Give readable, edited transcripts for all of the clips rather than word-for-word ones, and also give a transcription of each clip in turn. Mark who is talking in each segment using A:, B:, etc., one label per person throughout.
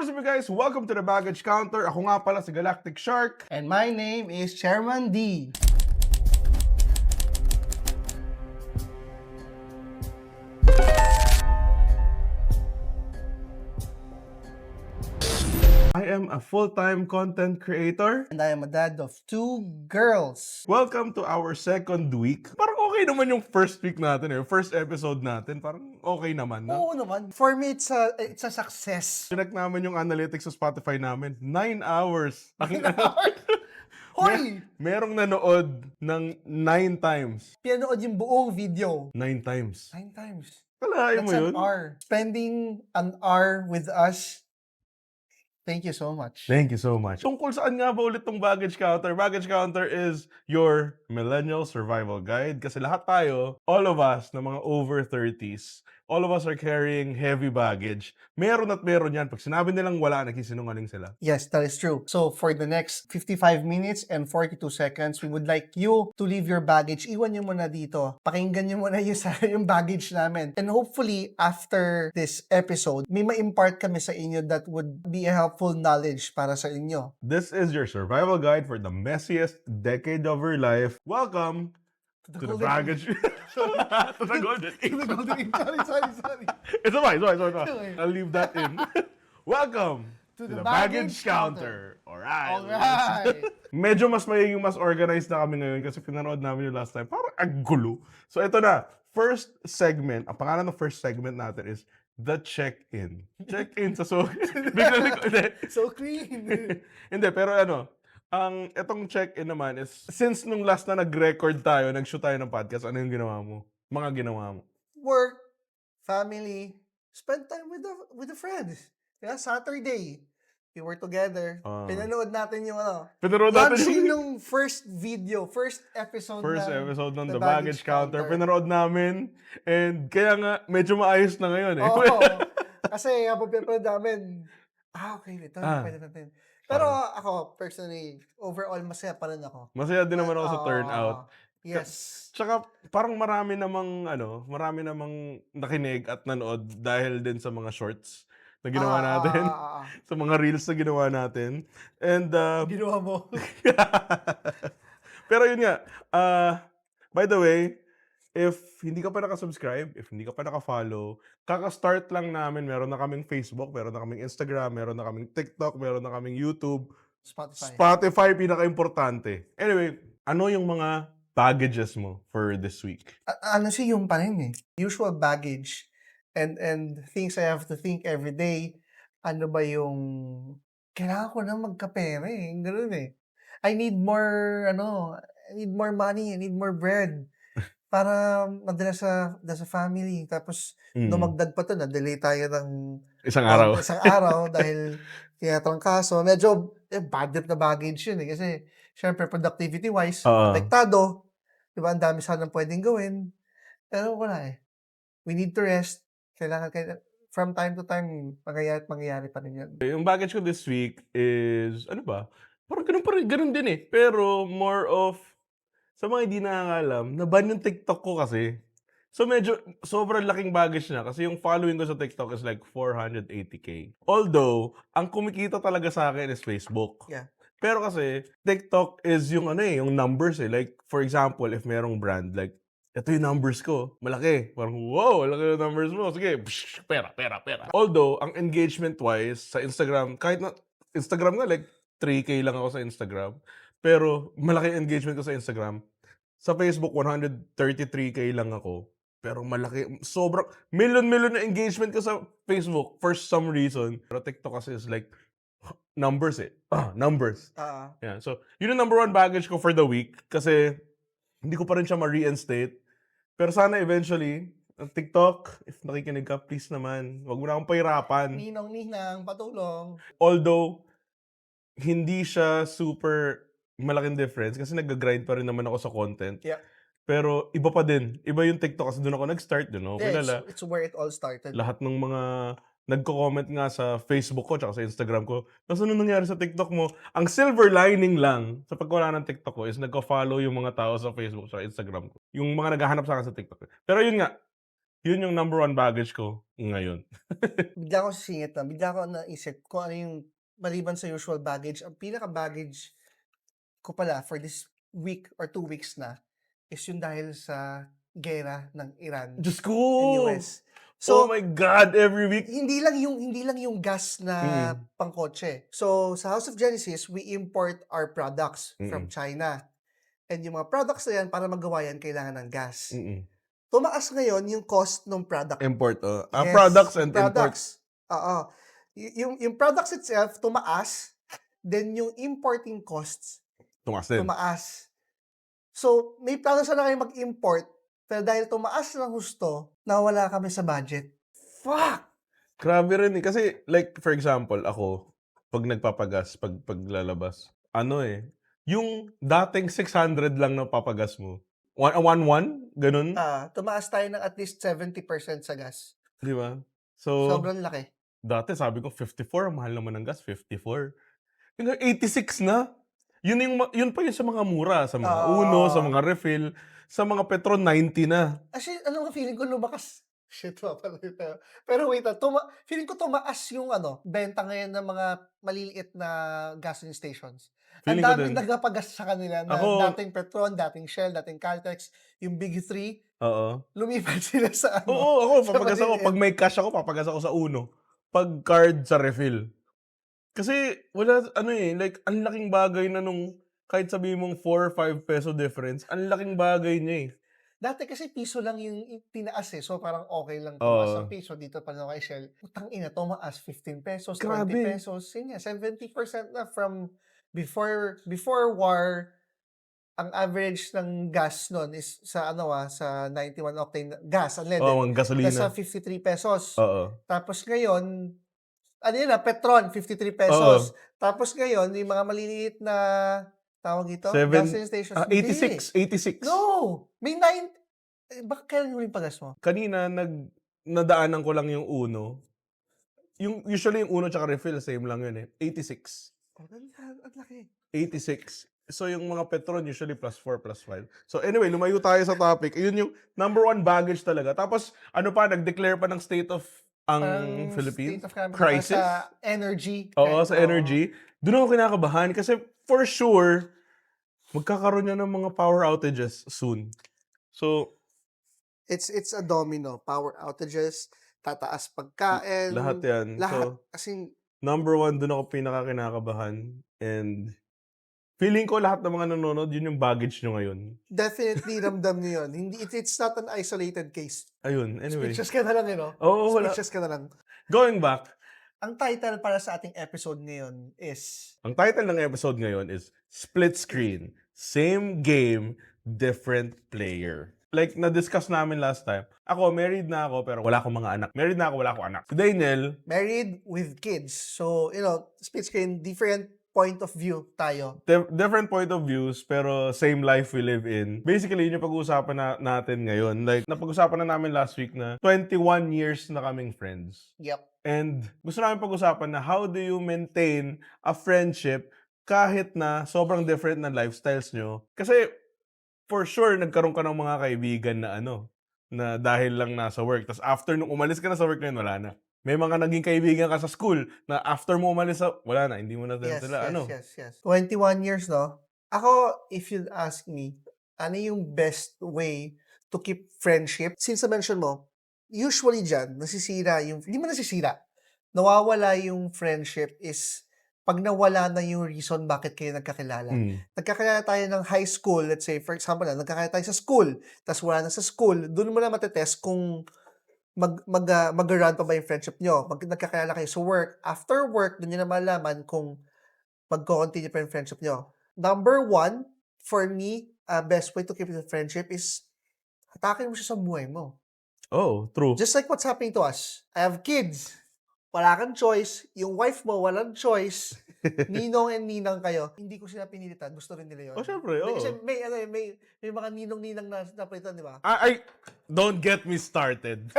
A: What is up, you guys? Welcome to the Baggage Counter. Ako nga pala si Galactic Shark.
B: And my name is Chairman D.
A: I am a full-time content creator.
B: And I am a dad of 2 girls.
A: Welcome to our second week. Parang okay naman yung first week natin first episode natin. Parang okay naman, no?
B: Oo naman. For me, it's a success.
A: Check namin yung analytics sa Spotify namin. 9 hours.
B: Hoy!
A: Merong nanood ng 9 times.
B: Pinanood yung buong video.
A: 9 times.
B: 9 times.
A: Kalahin mo
B: That's
A: yun?
B: an hour. Spending an hour with us. Thank you so much.
A: Thank you so much. Tungkol saan nga ba ulit tong Baggage Counter? Baggage Counter is your millennial survival guide. Kasi lahat tayo, all of us na mga over 30s, all of us are carrying heavy baggage. Meron at meron yan. Pag sinabi nilang wala, nagsisinungaling sila.
B: Yes, that is true. So for the next 55 minutes and 42 seconds, we would like you to leave your baggage. Iwan nyo muna dito. Pakinggan nyo muna yung baggage namin. And hopefully, after this episode, may ma-impart kami sa inyo that would be a helpful knowledge para sa inyo.
A: This is your survival guide for the messiest decade of your life. Welcome to the baggage. To the golden age.
B: To the golden age. Sorry.
A: It's okay.
B: Okay.
A: I'll leave that in. Welcome to the Baggage Counter. Alright. Medyo mas organized na kami ngayon kasi pinanood namin yung last time. Parang ang gulo. So ito na. First segment. Ang pangalan ng first segment natin is The Check-In. Check-in sa
B: So clean.
A: Hindi, pero itong check-in naman is, since nung last na nag-record tayo, nag-shoot tayo ng podcast, ano yung ginawa mo? Mga ginawa mo?
B: Work, family, spend time with the friends. Yeah, Saturday, we were together. Pinanood natin yung
A: Pinanood natin
B: launching
A: yung
B: nung first episode
A: ng The Baggage Counter. Pinanood namin. And kaya nga, medyo maayos na ngayon
B: Oo. Kasi habang pinanood namin, okay, ito, pwede natin. Pero ako, personally, overall, masaya pa rin ako.
A: Masaya din naman ako sa turnout.
B: Yes.
A: Tsaka parang marami namang nakinig at nanood dahil din sa mga shorts na ginawa natin. Sa mga reels na ginawa natin. And
B: Ginawa mo.
A: pero yun nga, by the way, if hindi ka pa nakasubscribe, if hindi ka pa nakafollow, kaka-start lang namin. Meron na kaming Facebook, meron na kaming Instagram, meron na kaming TikTok, meron na kaming YouTube. Spotify, pinaka-importante. Anyway, ano yung mga baggages mo for this week?
B: Yung pa rin usual baggage and things I have to think every day. Ano ba yung kailangan ko na magkapera Ganun I need more money, I need more bread para madala sa family. Tapos dumagdag pa to, na-delay tayo ng
A: isang
B: araw dahil tinatrangkaso. Medyo budget na baggage yun kasi syempre productivity-wise, apektado. Diba? Ang dami sanang pwedeng gawin. Pero wala We need to rest. Kailangan from time to time, mangyayari pa rin yan.
A: Yung baggage ko this week is, parang ganun din Pero more of, sa mga hindi nakakalam, naban yung TikTok ko kasi. So medyo, sobrang laking baggage na kasi yung following ko sa TikTok is like 480K. Although, ang kumikita talaga sa akin is Facebook.
B: Yeah.
A: Pero kasi, TikTok is yung yung numbers Like, for example, if merong brand, like, ito yung numbers ko, malaki. Parang, wow, malaki yung numbers mo. Sige, pera. Although, ang engagement-wise, sa Instagram, kahit na, Instagram nga, like, 3K lang ako sa Instagram. Pero, malaki engagement ko sa Instagram. Sa Facebook, 133K lang ako. Pero malaki, sobrang, million na engagement ko sa Facebook for some reason. Pero TikTok kasi is like, numbers numbers. Yeah, so, yun yung number one baggage ko for the week. Kasi, hindi ko pa rin siya ma-reinstate. Pero sana eventually, TikTok, if nakikinig ka, please naman, wag mo na akong pahirapan.
B: Ninang, patulong.
A: Although, hindi siya super malaking difference kasi nag-grind pa rin naman ako sa content.
B: Yeah.
A: Pero iba pa din. Iba yung TikTok kasi doon ako nag-start, kilala.
B: It's where it all started.
A: Lahat ng mga nagko-comment nga sa Facebook ko tsaka sa Instagram ko, tapos ano nangyari sa TikTok mo? Ang silver lining lang sa pagwala ng TikTok ko is nagko-follow yung mga tao sa Facebook tsaka Instagram ko. Yung mga naghahanap sa akin sa TikTok. Pero yun nga, Yun yung number one baggage ko ngayon.
B: Bigla akong sisingit na, bigla ako naisip kung ano yung maliban sa usual baggage, ang pinaka-baggage ko pala for this week or 2 weeks na is yung dahil sa giyera ng Iran
A: Diyos
B: and
A: ko!
B: US.
A: Oh
B: So,
A: my God, every week.
B: hindi lang yung gas na
A: Mm.
B: pangkotse. So, sa House of Genesis, we import our products from
A: Mm.
B: China. And yung mga products na yan, para magawa yan, kailangan ng gas.
A: Mm.
B: Tumaas ngayon yung cost ng product.
A: Import,
B: Yes,
A: products
B: yung
A: and import.
B: products. Oo. Yung products itself, tumaas. Then yung importing costs,
A: Tumaas din.
B: tumaas. So, may plano sana kayo mag-import, pero dahil tumaas ng husto, nawala kami sa budget. Fuck!
A: Grabe rin eh. Kasi, like, for example, ako, pag nagpapagas, paglalabas, yung dating 600 lang na papagas mo, 111, ganun,
B: Tumaas tayo ng at least 70% sa gas.
A: di ba? So,
B: Sobrang laki.
A: dati sabi ko 54, ang mahal naman ng gas, 54. Yung 86 na. Yun pa yun sa mga mura, sa mga Uno, sa mga refill, sa mga Petron 90 na.
B: Actually, ano nga feeling ko lumakas. Shit, pala ito. Pero wait, feeling ko tumaas yung benta ngayon ng mga maliliit na gasoline stations. Ang
A: Feeling ko
B: daming
A: din.
B: nagapagas sa kanila na
A: Ako,
B: dating Petron, dating Shell, dating Caltex, yung Big Three,
A: oo.
B: lumipat sila sa
A: Oo, ako,
B: sa
A: papagas ako.
B: maliliit.
A: Pag may cash ako, papagas ako sa Uno. Pag card, sa refill. Kasi, wala, like, ang laking bagay na nung, kahit sabihin mong 4 or 5 peso difference, ang laking bagay niya eh.
B: Dati kasi piso lang yung tinaas eh. So parang okay lang tumaas ang
A: Oo.
B: piso dito pa na kay Shell. Putang ina, tumaas 15 pesos, 20
A: Grabe.
B: pesos. Yun nga, 70% na from before war. Ang average ng gas nun is sa sa 91 octane gas, unleaded.
A: Oo, ang gasolina.
B: Nasa 53 pesos.
A: Oo.
B: Tapos ngayon, Petron, 53
A: Oo.
B: pesos. Tapos ngayon, yung mga maliliit na, tawag ito, gasoline stations.
A: 86. 86.
B: No! May 9, bakit kailan mo yung pagas mo?
A: Kanina, nadaanan ko lang yung Uno. Usually yung Uno tsaka refill, same lang yun eh. 86.
B: Oh, ang laki.
A: 86. So yung mga Petron usually +4, +5. So anyway, lumayo tayo sa topic. Yun yung number one baggage talaga. Tapos nag-declare pa ng state of ang
B: Parang
A: Philippines?
B: state of calamity
A: Crisis?
B: sa energy.
A: Oo, sa energy. Doon ako kinakabahan kasi for sure, magkakaroon yan ng mga power outages soon. So,
B: It's a domino. Power outages, tataas pagkain.
A: lahat yan.
B: Lahat.
A: So,
B: Kasi
A: number one, doon ako pinaka-kinakabahan. And feeling ko lahat ng mga nanonood, yun yung baggage nyo ngayon.
B: definitely ramdam niyo yun. Hindi, it's not an isolated case.
A: Ayun, anyway.
B: Speechless ka na lang,
A: Oo, wala.
B: Speechless ka na lang.
A: Going back,
B: Ang title para sa ating episode ngayon is
A: ang title ng episode ngayon is Split Screen. Same game, different player. Like, na-discuss namin last time. Ako, married na ako, pero wala akong mga anak. Married na ako, wala akong anak. Si Daniel,
B: married with kids. So, split screen, different point of view tayo.
A: different point of views, pero same life we live in. Basically, yun yung pag-uusapan natin ngayon. Like, napag-usapan na namin last week na 21 years na kaming friends.
B: Yep.
A: And gusto namin pag-usapan na how do you maintain a friendship kahit na sobrang different na lifestyles nyo. Kasi, for sure, nagkaroon ka ng mga kaibigan na na dahil lang nasa work. Tapos after nung umalis ka na sa work ngayon, wala na. May mga naging kaibigan ka sa school na after mo umalis wala na, hindi mo na sila,
B: Yes. 21 years, no? Ako, if you'd ask me, ano yung best way to keep friendship? Since na-mention mo, usually dyan, hindi mo nasisira, nawawala yung friendship is pag nawala na yung reason bakit kayo nagkakilala. Nagkakilala tayo ng high school, let's say, for example, nagkakilala tayo sa school, tapos wala na sa school, doon mo na matetest kung mag-run pa ba yung friendship nyo. Nagkakilala kayo sa work. After work, doon nyo na malaman kung mag-continue pa yung friendship nyo. Number one, for me, best way to keep the friendship is hatakin mo siya sa buhay mo.
A: Oh, true.
B: Just like what's happening to us. I have kids. Wala kang choice. Yung wife mo, walang choice. Ninong and ninang kayo. Hindi ko sila pinilitan. Gusto rin nila yun.
A: Oh, syempre, oo.
B: Kasi may mga ninong-ninang na napalitan, di ba?
A: Don't get me started.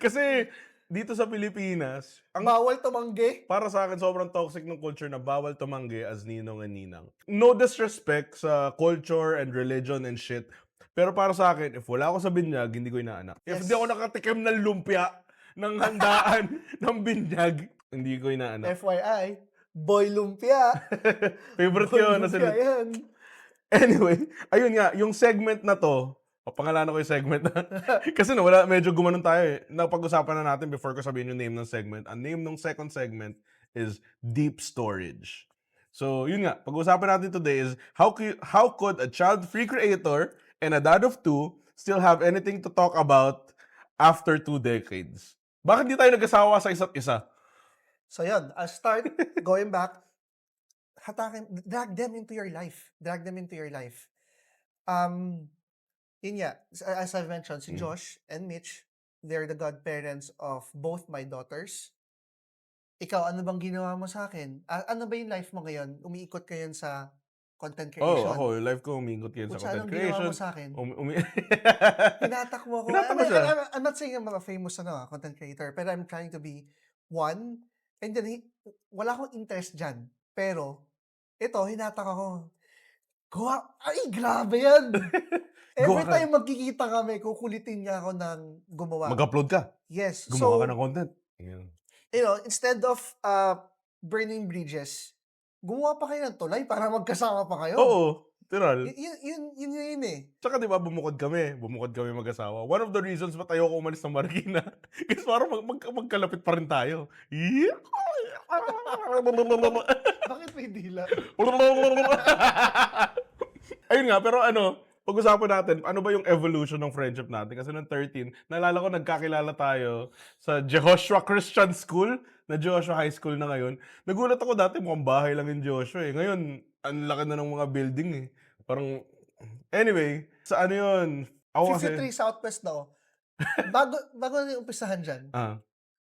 A: Kasi, dito sa Pilipinas,
B: Bawal tumanggi.
A: para sa akin, sobrang toxic ng culture na bawal tumanggi as ninong and ninang. No disrespect sa culture and religion and shit, Pero para sa akin, if wala ako sa binyag, hindi ko inaanak. If
B: Yes.
A: hindi ako nakatikim ng lumpia, ng handaan, ng binyag, hindi ko inaanak.
B: FYI, boy lumpia.
A: Favorite
B: Boy
A: ko yun.
B: lumpia yan.
A: Anyway, ayun nga, yung segment na to, pangalanan ko yung segment na. Kasi wala, medyo gumanon tayo eh. Napag-usapan na natin before ko sabihin yung name ng segment. Ang name ng second segment is Deep Storage. So, yun nga, pag-usapan natin today is how could a child-free creator and a dad of two still have anything to talk about after 2 decades? Bakit di tayo nag-asawa sa isa't isa?
B: So yun, I'll start going back. Drag them into your life. Drag them into your life. Yun nga, as I've mentioned, si Josh and Mitch, they're the godparents of both my daughters. Ikaw, ano bang ginawa mo sa akin? Ano ba yung life mo ngayon? Umiikot ka yun sa content creation.
A: Ako, yung life ko umiikot yun sa
B: Kutsa,
A: content
B: anong ginawa
A: creation.
B: mo sa akin?
A: Umi-
B: Hinatak mo ako.
A: Hinatak ko siya.
B: I'm not saying I'm a famous content creator, pero I'm trying to be one. And then, wala akong interest dyan. Pero, ito, hinatak ako. Ay, grabe yan! Every
A: Gawa ka.
B: time magkikita kami, kukulitin niya ako ng gumawa.
A: Mag-upload ka.
B: Yes.
A: Gumawa
B: So,
A: ka ng content. Ayan.
B: instead of burning bridges, gumawa pa kayo ng tulay para magkasama pa kayo.
A: Oo, literal.
B: Yun eh.
A: Tsaka diba, bumukod kami mag-asawa. One of the reasons ba't ayoko umalis ng Marikina is parang magkalapit pa rin tayo.
B: Bakit may dila?
A: Ayun nga, pero pag-usapan natin, ano ba yung evolution ng friendship natin? Kasi noong 13, naalala ko nagkakilala tayo sa Jehoshua Christian School, na Joshua High School na ngayon. Nagulat ako dati, mukhang bahay lang yung Joshua eh. Ngayon, ang laki na ng mga building eh. Parang, anyway, sa ano yun? Ako
B: 53 Southwest daw. Bago na yung umpisahan dyan,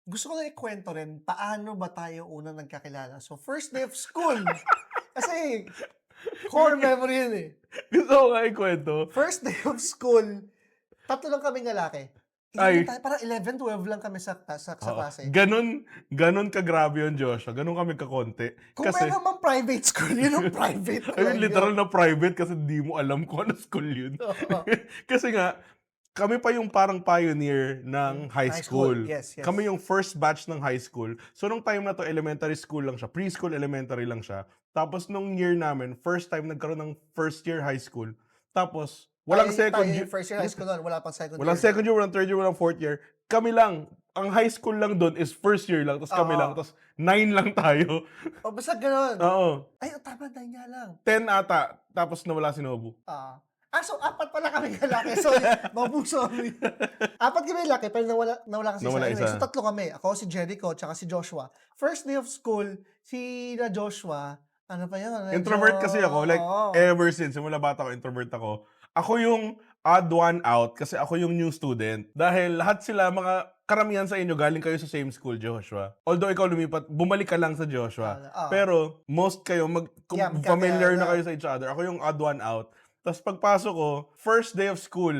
B: gusto ko na ikwento rin paano ba tayo unang nagkakilala. So, first day of school. Kasi, core memory yun eh.
A: Gusto ko nga ikwento.
B: First day of school, 3 lang kaming lalaki.
A: Ay.
B: Parang 11, 12 lang kami sa klase.
A: Ganon kagrabe yun, Joshua. Ganon kami kakonti.
B: Kung meron mang private school, yun ang private.
A: Ayun, literal na private kasi di mo alam kung ano school yun. Kasi nga, kami pa yung parang pioneer ng high school.
B: Yes.
A: Kami yung first batch ng high school. So, nung time na to, elementary school lang siya. Preschool, elementary lang siya. Tapos, nung year namin, first time nagkaroon ng first year high school. Tapos, walang second year.
B: First year high school nun, wala pang second
A: Walang
B: year.
A: second year, walang third year, walang fourth year. Kami lang. Ang high school lang doon is first year lang. Tapos kami lang. Tapos 9 lang tayo.
B: O, basta ganun.
A: Oo.
B: Ay, tama, 9 nga lang.
A: 10 ata. Tapos nawala si Nobu.
B: So 4 pala kami lalaki. Sorry, sorry. 4 kami lalaki, pero nawala kasi
A: Nawala
B: isa.
A: isa.
B: So 3 kami. Ako, si Jericho, tsaka si Joshua. First day of school, si na Joshua, ano pa yun?
A: Introvert kasi ako. Like, ever since, simula bata ko, introvert ako. Ako yung odd one out kasi ako yung new student. Dahil lahat sila, mga karamihan sa inyo, galing kayo sa same school, Joshua. Although ikaw lumipat, bumalik ka lang sa Joshua. Pero most kayo, familiar na kayo sa each other. Ako yung odd one out. Tapos pagpasok ko, first day of school,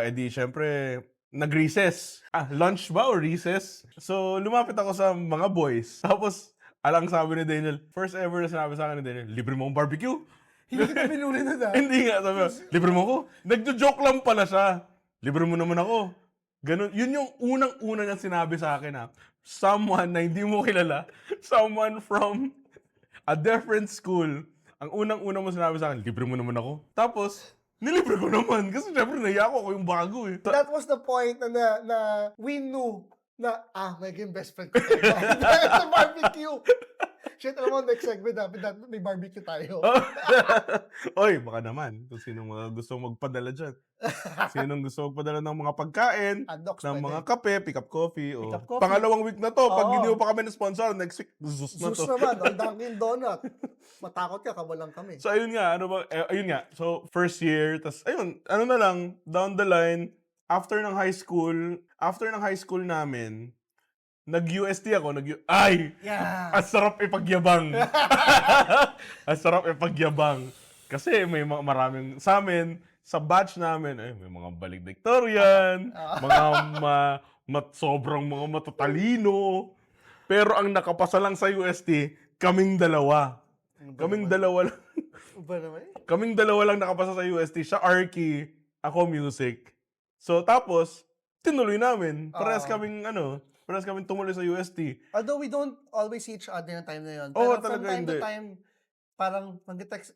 A: edi syempre, nag-recess. Lunch ba o recess? So, lumapit ako sa mga boys. Tapos, alang sabi ni Daniel, first ever na sinabi sa akin ni Daniel, libre mo ang barbecue?
B: Hindi kita binuli na
A: Hindi nga, sabi ko, libre mo ako? Nagjo-joke lang pala siya. Libre mo naman ako. Ganun. Yun yung unang-una niyang sinabi sa akin someone na hindi mo kilala, someone from a different school, ang unang-una mo sinabi sa akin, libre mo naman ako. Tapos, nilibre ko naman. Kasi syempre, naiya ako yung bago eh.
B: That was the point na we knew na, magiging best friend ko. Sa barbecue. Shit, alam mo, next segment, dapat may barbecue tayo.
A: Oy, baka naman. Kung sinong mga gusto magpadala dyan. Sinong gusto magpadala ng mga pagkain, ng mga kape, pick up coffee.
B: Pick up coffee.
A: Pangalawang week na to. Pag hindi mo pa kami na-sponsor, next week, Zeus na
B: Zeus
A: to.
B: naman, ang Dunkin' Donut. Matakot ka, kawalang kami.
A: So, ayun nga. Ayun nga. So, first year. Tas, ayun, ano na lang, down the line, after ng high school namin, nag-UST ako.
B: Yeah.
A: Ang sarap ipagyabang. Ang sarap ipagyabang. Kasi may maraming, sa amin, sa batch namin, may mga valedictorian, mga sobrang mga matatalino. Pero ang nakapasa lang sa UST, kaming dalawa. Kaming dalawa lang nakapasa sa UST. Siya Arky, ako music. So tapos, tinuloy namin.
B: Oo.
A: Parehas kaming tumuloy sa UST.
B: Although we don't always see each other ng time na yun,
A: Oo,
B: pero from
A: talaga
B: time to
A: hindi.
B: time, parang magte-text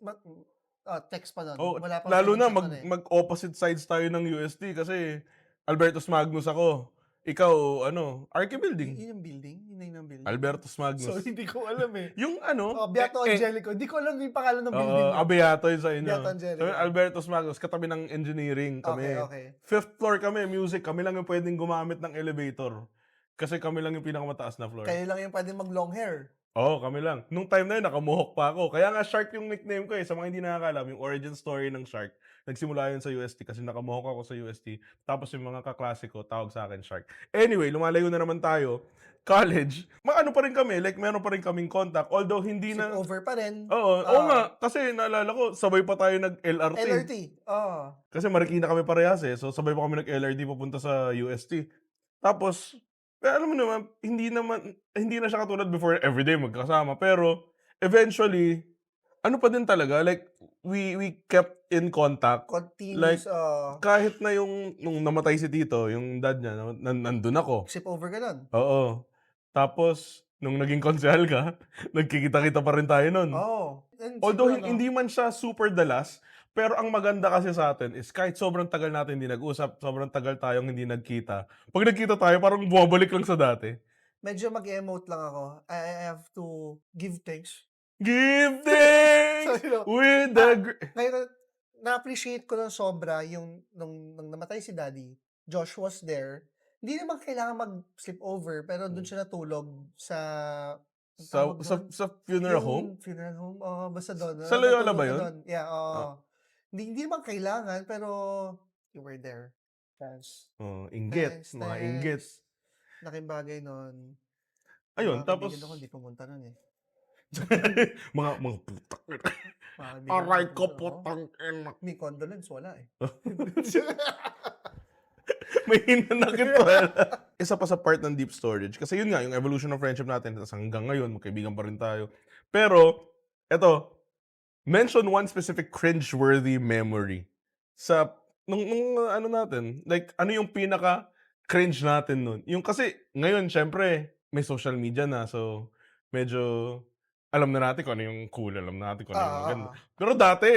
B: text pa nun,
A: Oo,
B: wala pang
A: lalo na
B: screenshot nun, eh.
A: mag-opposite sides tayo ng UST kasi Albertus Magnus ako. Ikaw Arke Building.
B: Yun yung building? Yun na yun ang building?
A: Albertus
B: So,
A: Magnus.
B: hindi ko alam, eh.
A: Yung
B: Beato Angelico, hindi ko alam yung pangalan ng
A: oo,
B: building niyo.
A: Abeato yun sa inyo.
B: Beato
A: So,
B: Angelico.
A: Albertus Magnus, katabi ng engineering
B: Okay,
A: kami.
B: okay.
A: Fifth floor kami, music. Kami lang yung pwedeng gumamit ng elevator. Kasi kami lang yung pinakamataas na floor.
B: Kayo lang yung pwedeng mag-long hair.
A: Oo, kami lang. Nung time na yun, nakamuhok pa ako. Kaya nga Shark yung nickname ko eh. Sa mga hindi nakakalam, yung origin story ng Shark, nagsimula yun sa UST kasi nakamuhok ako sa UST. Tapos yung mga kaklase ko, tawag sa akin Shark. Anyway, lumalayo na naman tayo. College, ano pa rin kami, like meron pa rin kaming contact. Although hindi
B: Sleep
A: na...
B: over pa rin.
A: Oo nga. Kasi naalala ko, sabay pa tayo nag-LRT.
B: LRT. Oo.
A: Kasi Marikina kami parehas eh. So sabay pa kami nag-LRT papunta sa UST. Tapos, alam mo naman, hindi na siya katulad before everyday magkasama. Pero, eventually, ano pa din talaga, like, we kept in contact. Like,
B: Continuous,
A: kahit na nung namatay si Tito, yung dad niya, nandun ako.
B: sleep over ka nun.
A: Oo. Tapos, nung naging konsehal ka, nagkikita-kita pa rin tayo nun.
B: And
A: Although
B: siguro,
A: hindi man siya super dalas, pero ang maganda kasi sa atin is kahit sobrang tagal natin hindi nag-usap, sobrang tagal tayong hindi nagkita. Pag nagkita tayo, parang bumabalik lang sa dati.
B: medyo mag-emote lang ako. I have to give thanks.
A: Give thanks
B: So,
A: with the
B: ngayon, na-appreciate ko ng sobra yung nung namatay si Daddy, Josh was there. Hindi naman kailangan mag-sleep over, pero doon siya natulog sa anong
A: sa,
B: tawag
A: sa,
B: dun?
A: sa funeral home.
B: Yung funeral home, oo, basta doon.
A: Sa Loyola
B: Natulog
A: ba
B: siya
A: yun?
B: doon. Yeah,
A: Ah,
B: oo. Hindi naman kailangan, pero you were there. Thanks.
A: inggit. Mga inggit.
B: Thanks. Laking bagay nun.
A: Ayun,
B: Mga kaibigan
A: tapos...
B: ako, hindi pumunta nun, eh.
A: mga putang ina.
B: Mga kaibigan ko,
A: Aray
B: hindi
A: ko,
B: pumunta.
A: putang ina.
B: May condolence, wala, eh.
A: May hinanakit pa. Isa pa sa part ng deep storage. Kasi yun nga, yung evolution ng friendship natin, tas hanggang ngayon, magkaibigan pa rin tayo. Pero, eto, mention one specific cringe-worthy memory. Sa, nung ano natin, like, ano yung pinaka-cringe natin nun? Yung kasi, ngayon, syempre, may social media na, so, medyo, alam na natin kung ano yung cool, alam na natin kung ano yung
B: Oo,
A: maganda.
B: oo.
A: Pero dati,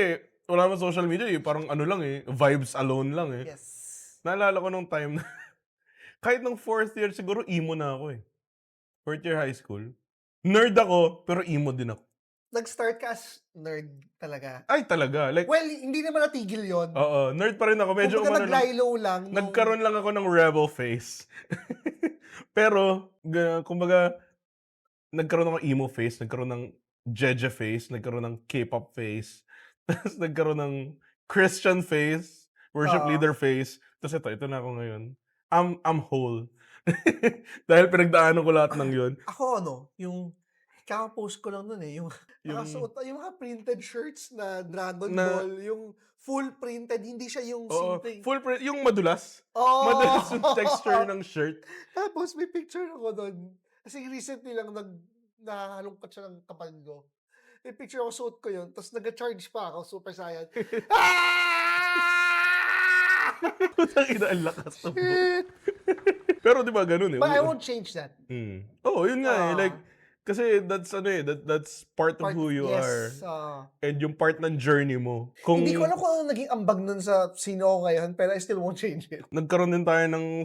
A: wala naman social media eh, parang ano lang eh, vibes alone lang eh.
B: Yes.
A: Naalala ko nung time na, kahit nung fourth year siguro, emo na ako eh. Fourth year high school. Nerd ako, pero emo din ako.
B: Nag-start ka as nerd talaga?
A: Ay, talaga. Like,
B: Well, hindi naman natigil yon.
A: oo, nerd pa rin ako. Medyo
B: Kumbaga
A: umano lang.
B: nag-lie-low lang nung...
A: Nagkaroon lang ako ng rebel face. Pero, kumbaga, nagkaroon ako emo face, nagkaroon ng Jeje face, nagkaroon ng K-pop face, tapos nagkaroon ng Christian face, worship
B: Oo.
A: leader face. Tapos ito na ako ngayon. I'm whole. Dahil pinagdaanan ko lahat ng yun.
B: Ako yung kaka-post ko lang nun, eh, yung
A: Yung,
B: nakasuot yung mga printed shirts na Dragon
A: na,
B: Ball, yung full printed, hindi siya yung
A: oo,
B: simpleng...
A: full print, yung madulas.
B: Oo!
A: Madulas yung texture ng shirt.
B: Tapos may picture ako doon. Kasi recently lang nahalungkat siya ng kapatid ko. May picture ako, suot ko yun. Tapos nag-charge pa ako, Super Saiyan.
A: Putang ina, ang lakas ng buhok.
B: Shit!
A: Pero di ba ganun eh.
B: But I won't change that.
A: Oo, yun nga eh. Like,
B: Ah,
A: kasi that's part of
B: part,
A: who you are.
B: yes.
A: And yung part ng journey mo. Kung
B: Hindi ko alam kung ano naging ambag nun sa sino ako ngayon, pero I still won't change it.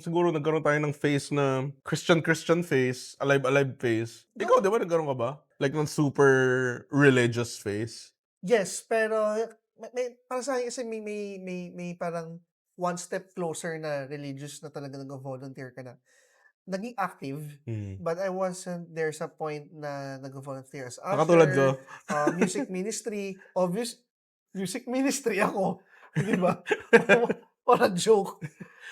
A: siguro nagkaroon tayo ng face na Christian face, alive face. Ikaw, di ba nagkaroon ka ba? Like ng super religious face.
B: Yes, pero para sa akin kasi may parang one step closer na religious na talaga nag-volunteer ka na. Naging active, but I wasn't there sa point na nag-volunteer as
A: Nakatulad ko.
B: usher, music ministry. Obvious, music ministry ako. Di ba? What a joke.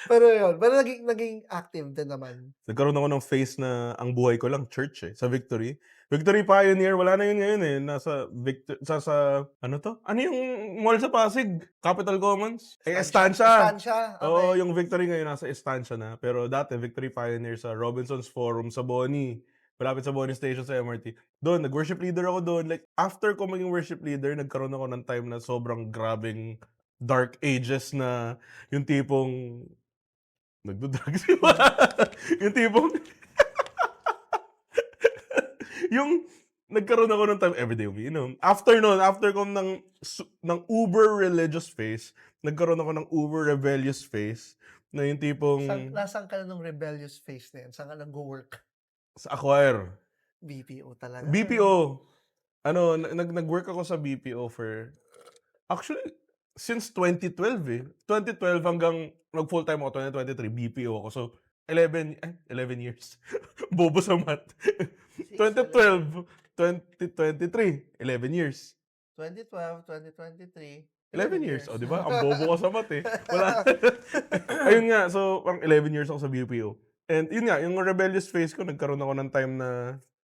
B: Pero yun, pero naging active din naman.
A: Nagkaroon ako ng face na ang buhay ko lang, church eh, sa Victory. Victory Pioneer, wala na yun ngayon eh. Nasa ano to? Ano yung mall sa Pasig? Capital Commons? Estancia.
B: Estancia,
A: Oo,
B: okay.
A: yung Victory ngayon nasa Estancia na. Pero dati, Victory Pioneer sa Robinson's Forum sa Boni. Malapit sa Boni Station sa MRT. Doon, nag-worship leader ako doon. Like, after ko maging worship leader, nagkaroon ako ng time na sobrang grabing dark ages na yung tipong nagdo-drugs yung tipong yung nagkaroon ako ng time everyday umiinom. After nun, after ko ng uber religious phase, nagkaroon ako ng uber rebellious phase na yung tipong
B: Nasaan ka na nung rebellious phase na yan? Saan ka nag-work?
A: sa Acquire.
B: BPO talaga.
A: BPO. Ano, nag-work ako sa BPO for actually since 2012 eh. 2012 hanggang nag-full-time ako 2023 BPO ako. So 11 years. Bobo sa math. 2012, 2023, 11 years.
B: 2012, 2023,
A: 11
B: 11
A: years.
B: years.
A: O, di ba? Ang bobo ko sa math eh. Wala. Ayun nga, so parang 11 years ako sa BPO. And yun nga, yung rebellious phase ko, nagkaroon ako ng time na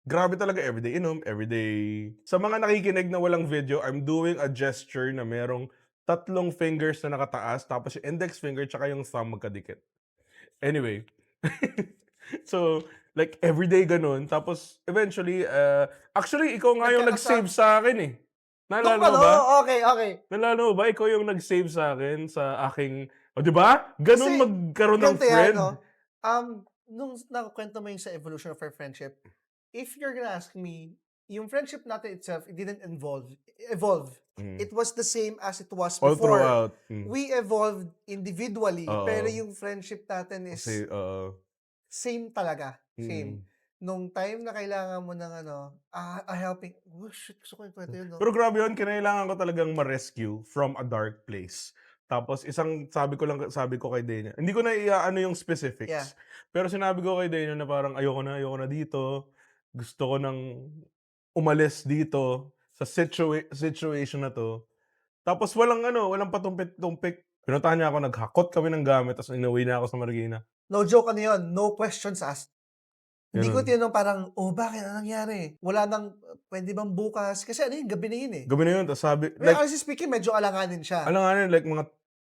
A: grabe talaga everyday inom, everyday. Sa mga nakikinig na walang video, I'm doing a gesture na merong 3 fingers na nakataas, tapos yung index finger tsaka yung thumb magkadikit. Anyway. So, like everyday ganun. Tapos eventually, actually ikaw nga yung nag-save sa akin eh.
B: Nung
A: Naalala mo
B: ano,
A: ba?
B: okay, okay.
A: Naalala mo ba? Ikaw yung nag-save sa akin sa aking, o di ba? Ganun
B: Kasi,
A: magkaroon ng
B: ganito yan,
A: friend.
B: no? Nung nakukwento mo yung sa evolution of our friendship, if you're gonna ask me, yung friendship natin itself, it didn't evolve. It was the same as it was
A: All
B: before.
A: throughout.
B: We evolved individually, pero
A: Oo.
B: yung friendship natin is
A: Kasi,
B: same talaga. Same.
A: mm.
B: Nung time na kailangan mo ng ano, a helping, oh shit, gusto ko yung kwento yun, no?
A: Pero grabe yun, kinailangan ko talagang ma-rescue from a dark place. Tapos isang sabi ko kay Dana, hindi ko na iaano yung
B: Yeah.
A: specifics. Pero sinabi ko kay Dana na parang ayoko na dito. Gusto ko nang umalis dito sa situation na to. Tapos walang patumpik-tumpik. Pinuntahan niya ako, naghakot kami ng gamit, tapos inuwi na ako sa Marikina.
B: No joke ano yun, no questions asked. Hindi ko
A: Ganun.
B: tinanong parang, oh bakit, anong nangyari? Wala nang, pwede bang bukas? Kasi ano yun, gabi na yun eh.
A: Gabi na yun, tapos sabi,
B: Well,
A: like,
B: honestly speaking, medyo alanganin siya.
A: like mga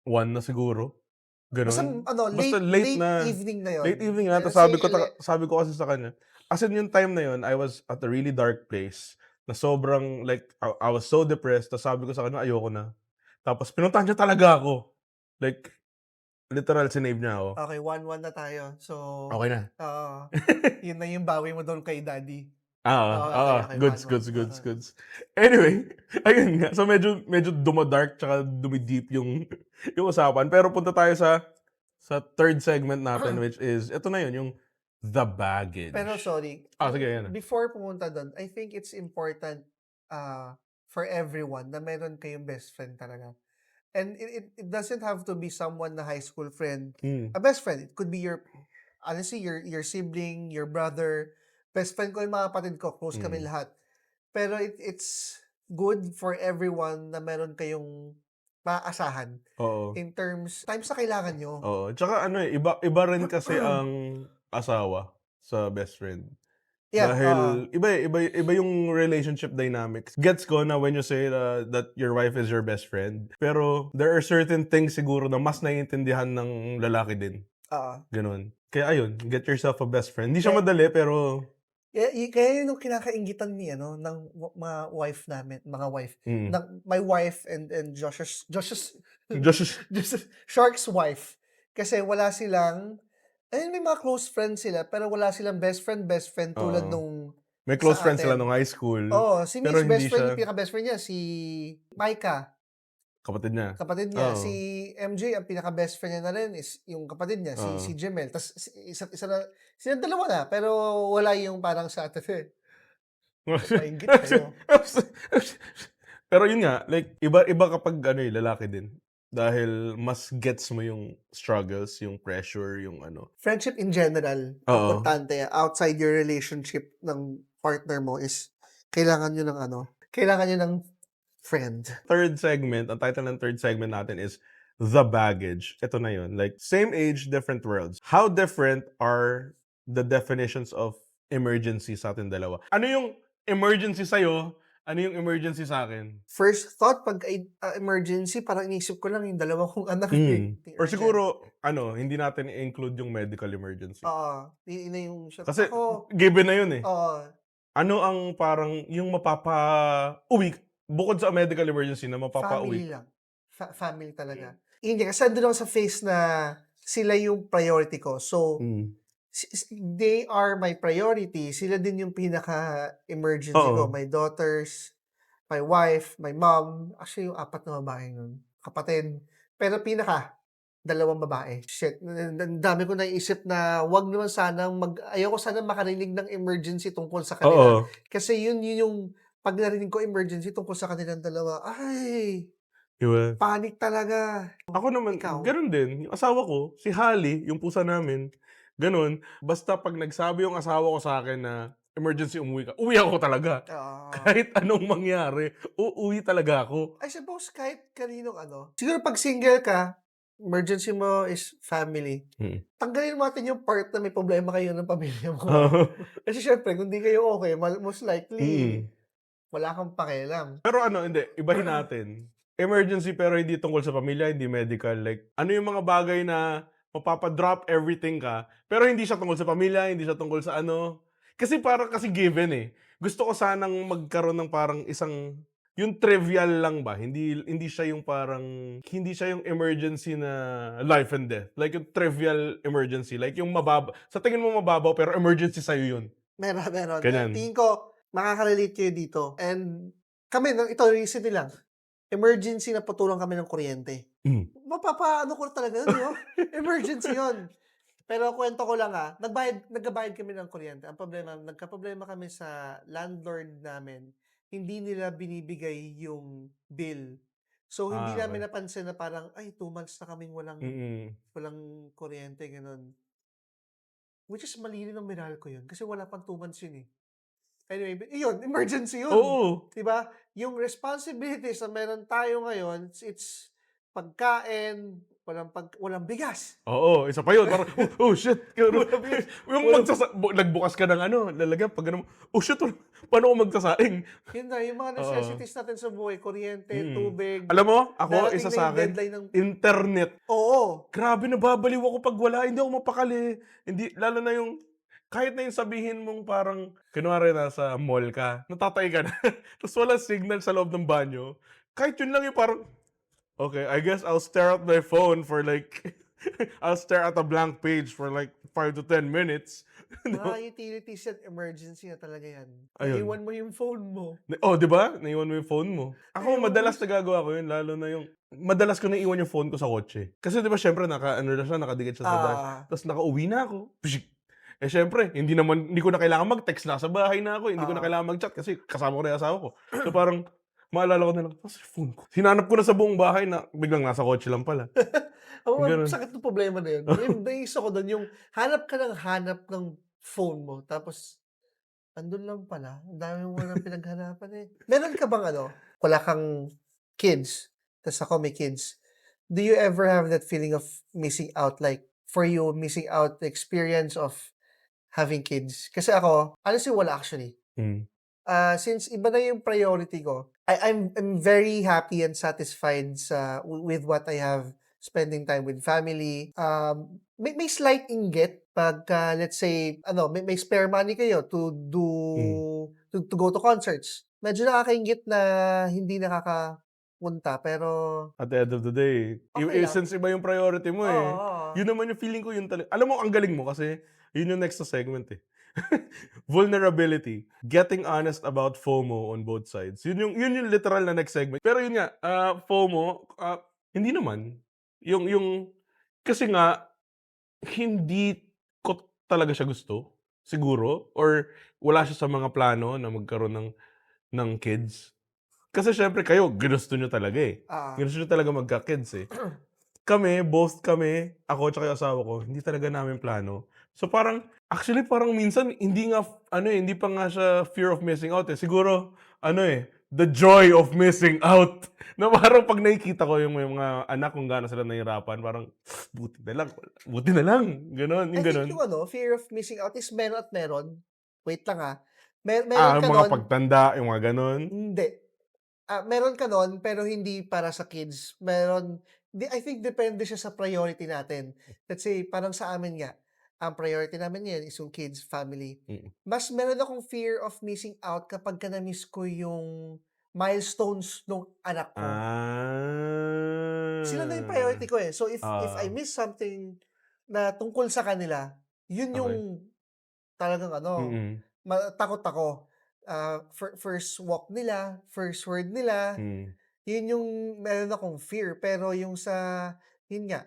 A: 1 na siguro.
B: Basta
A: Ganun.
B: ano,
A: Basta
B: late evening na yun.
A: late evening na, tapos
B: Say,
A: sabi ko kasi sa kanya, as in yung time na yun, I was at a really dark place, na sobrang, like, I was so depressed, tapos sabi ko sa kanya, ayoko na. Tapos pinuntahan niya talaga ako. Like, literal, sinave niya ako.
B: okay, 1-1 na tayo. So,
A: Okay na.
B: yun na yung bawi mo doon kay daddy.
A: Okay,
B: Okay,
A: goods. Anyway, ayun nga. So medyo dumadark tsaka dumideep yung usapan. Pero punta tayo sa third segment natin, which is ito na yun, yung the baggage.
B: Pero sorry,
A: Sige, yan.
B: before pumunta doon, I think it's important for everyone na meron kayong best friend talaga. And it doesn't have to be someone na high school friend. A best friend, it could be honestly, your sibling, your brother. Best friend ko yung mga kapatid ko, close kami lahat. Pero it's good for everyone na meron kayong maaasahan.
A: Oo.
B: In terms, times na kailangan nyo.
A: Oo. Tsaka iba rin kasi ang asawa sa best friend.
B: Yeah,
A: Dahil iba yung relationship dynamics. Gets ko na when you say that your wife is your best friend. Pero there are certain things siguro na mas naiintindihan ng lalaki din. Ganun. Kaya ayun, get yourself a best friend. Hindi siya madali, pero
B: Kaya yun yung kinakaingitan ni ng mga wife namin, mga wife. My wife and Josh's Shark's wife. Kasi wala silang, may mga close friends sila, pero wala silang best friend tulad nung
A: may close
B: sa
A: friends sila
B: atin.
A: nung high school.
B: Si
A: pero
B: Mitch,
A: hindi
B: best friend,
A: siya
B: yung pinaka-best friend niya, si Micah,
A: kapatid niya.
B: kapatid niya.
A: Oo.
B: Si MJ, ang pinaka-best friend niya na rin is yung kapatid niya, si Jemel. Tapos sila dalawa na, pero wala yung parang sa atin. Maingit kayo.
A: Pero yun nga, like, iba kapag lalaki din. Dahil mas gets mo yung struggles, yung pressure, yung
B: Friendship in general, importante. Outside your relationship ng partner mo is kailangan nyo ng friend.
A: Third segment, ang title ng third segment natin is The Baggage. Ito na yun. Like, same age, different worlds. How different are the definitions of emergency sa ating dalawa? Ano yung emergency sa'yo? Ano yung emergency sa akin?
B: First thought, pag emergency, parang inisip ko lang yung dalawa kong anak.
A: Or siguro, hindi natin i-include yung medical emergency.
B: Yun na yung
A: Kasi, given na yun eh.
B: Ano
A: ang parang yung mapapa-uwi, bukod sa medical emergency na mapapa-uwi?
B: family lang. family talaga. Hindi, kasi andun ako sa phase na sila yung priority ko. So,
A: Mm.
B: they are my priority. Sila din yung pinaka-emergency ko.
A: Oo.
B: My daughters, my wife, my mom. Actually, yung 4 na babae nun. Kapatid. Pero dalawang babae. Shit, ang dami ko naiisip na wag naman sanang ayoko sana makarinig ng emergency tungkol sa kanila.
A: Oo.
B: Kasi yun yung 'pag narinig ko emergency tungkol sa kanilang dalawa, ay,
A: 'Di ba?
B: panic talaga.
A: Ako naman,
B: Ikaw?
A: gano'n din. Yung asawa ko, si Holly, yung pusa namin, gano'n. Basta 'pag nagsabi yung asawa ko sa'kin na, "Emergency, umuwi ka," uwi ako talaga.
B: Oo.
A: Kahit anong mangyari, uuwi talaga ako.
B: I suppose kahit kaninong siguro 'pag single ka, emergency mo is family.
A: Mm.
B: Tanggalin natin yung part na may problema kayo ng pamilya mo,
A: Oo.
B: Kasi siyempre kung 'di kayo okey, most likely
A: Mm.
B: wala kang pakialam.
A: Pero ano, hindi, ibahin natin. Emergency pero hindi tungkol sa pamilya, hindi medical. Like, ano yung mga bagay na mapapa-drop everything ka, pero hindi siya tungkol sa pamilya, hindi siya tungkol sa ano. Kasi parang kasi given eh. Gusto ko sanang magkaroon ng parang isang, yung trivial lang ba? Hindi siya yung parang, hindi siya yung emergency na life and death. Like yung trivial emergency. Like yung sa tingin mo mababaw pero emergency sa'yo yun.
B: Meron.
A: Ganyan.
B: Tingin ko makaka-relate kayo dito, and kami ito recently lang, emergency na naputulan kami ng kuryente.
A: Mm.
B: Mapapaano ko talaga yun, 'di ba? Emergency yun. Pero kuwento ko lang, nagbabayad kami ng kuryente. Ang problema, nagkaproblema kami sa landlord namin, hindi nila binibigay yung bill. So, hindi
A: Okay.
B: namin napansin na parang, ay, 2 months na kaming walang
A: Mm.
B: walang kuryente, gano'n. Which is mali rin ang minahal ko yun kasi wala pang 2 months yun, eh. Anyway, iyon, emergency yun,
A: Oo.
B: 'di ba? Yung responsibilities na meron tayo ngayon, it's pagkain, walang bigas.
A: Oo, isa pa yun parang, "Oh, shit!" Gano'n.
B: Walang bigas,
A: Yung
B: walang
A: nagbukas ka ng ano, lalagyan 'pag gano'n, "Oh, shit! Paano ako magsasaing?"
B: yun na, yung mga
A: Oo.
B: necessities natin sa buhay, kuryente,
A: Mm.
B: tubig,
A: Alam mo, ako
B: darating
A: isa
B: na yung
A: sa'kin,
B: deadline ng
A: internet.
B: oo,
A: Grabe, nababaliw ako 'pag wala, hindi ako mapakali. Hindi, lalo na yung kahit na yung sabihin mong parang kunwari nasa mall ka, natatay ka na, ta's walang signal sa loob ng banyo, kahit yun lang yung parang, "Okay, I guess I'll stare at my phone for like I'll stare at a blank page for like 5 to 10 minutes."
B: mga
A: 'No?
B: utilities yan, emergency na talaga yan.
A: Ayun.
B: Naiwan mo yung phone mo,
A: Oh, 'di ba? Naiwan mo yung phone mo. Ako
B: naiwan mo
A: madalas nagagawa ko yun, lalo na yung madalas ko naiiwan yung phone ko sa kotse. Kasi 'di ba siyempre naka-ano na siya, nakadikit siya sa dash,
B: ah,
A: ta's nakauwi na ako, pshik. Eh, siyempre hindi ko na kailangan mag-text, nasa bahay na ako, hindi ko na
B: ah.
A: kailangan mag-chat kasi kasama ko na yung asawa ko. So, parang maalala ko na lang, "Nasaan yung phone ko?" Hinanap ko na sa buong bahay na biglang nasa kotse lang pala,
B: Oo,
A: yung
B: ang
A: gano'n.
B: sakit ng problema na yun. Yung naiisa ko dun yung hanap ka ng hanap ng phone mo tapos andun lang pala, ang dami mo ng pinaghanapan, eh. Meron ka bang wala kang kids, ta's ako may kids. Do you ever have that feeling of missing out, like, for you, missing out the experience of having kids? Kasi ako, honestly, wala actually.
A: Hmm.
B: Since iba na yung priority ko, I'm very happy and satisfied with what I have, spending time with family. May slight inggit pagka, let's say, may spare money kayo
A: Hmm.
B: to go to concerts. Medyo nakakainggit na hindi nakakapunta, pero
A: At the end of the day,
B: okay lang.
A: since iba yung priority mo,
B: Oo,
A: eh,
B: oo.
A: yun naman yung feeling ko, yun alam mo ang galing mo kasi yun yung next na segment, eh. Vulnerability, getting honest about FOMO on both sides. Yun yung literal na next segment. Pero yun nga, FOMO, hindi naman. Yung kasi nga hindi ko talaga siya gusto, siguro, or wala siya sa mga plano na magkaroon ng kids. Kasi siyempre kayo ginusto niyo talaga, eh.
B: Ah.
A: Ginusto niyo talaga magka-kids, eh. Both kami, ako tsaka yung asawa ko, hindi talaga namin plano. So parang, actually parang minsan hindi nga hindi pa nga siya fear of missing out, eh. Siguro the joy of missing out. Na parang 'pag nakikita ko yung mga anak kung gaano sila nahirapan, parang buti na lang, gano'n,
B: I
A: yung
B: think
A: gano'n.
B: yung fear of missing out is meron at meron. Wait lang, meron ka
A: Yung mga
B: nun,
A: pagtanda, yung mga gano'n.
B: hindi. Meron ka nun, pero hindi para sa kids. I think depende siya sa priority natin. Let's say, parang sa amin nga, ang priority namin ngayon is yung kids, family.
A: Mm.
B: Mas meron akong fear of missing out kapag ka na-miss ko yung milestones nung anak ko.
A: Ah.
B: Sila na yung priority ko, eh. So, if I
A: Ah,
B: miss something na tungkol sa kanila, yun yung
A: okey.
B: talagang ano,
A: Mm,
B: takot ako. First walk nila, first word nila,
A: hmm.
B: yun yung meron akong fear. Pero yung sa yun nga,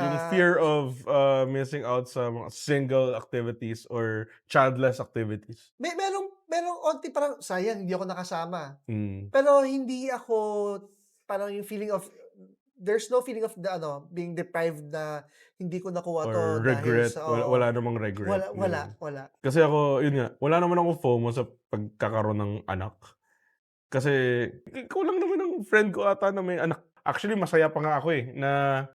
A: Yung fear of, missing out sa mga single activities or childless activities.
B: merong onti parang, "Sayang hindi ako nakasama."
A: Hmm,
B: Pero hindi ako parang yung feeling of there's no feeling of the ano, being deprived na hindi ko nakuha 'to
A: or
B: dahil
A: regret,
B: sa
A: wala
B: oo.
A: namang regret,
B: Wala wala
A: gano'n.
B: wala.
A: Kasi ako, yun nga, wala naman akong FOMO sa pagkakaroon ng anak. Kasi ikaw lang naman ang friend ko ata na may anak. Actually, masaya pa nga ako, eh, na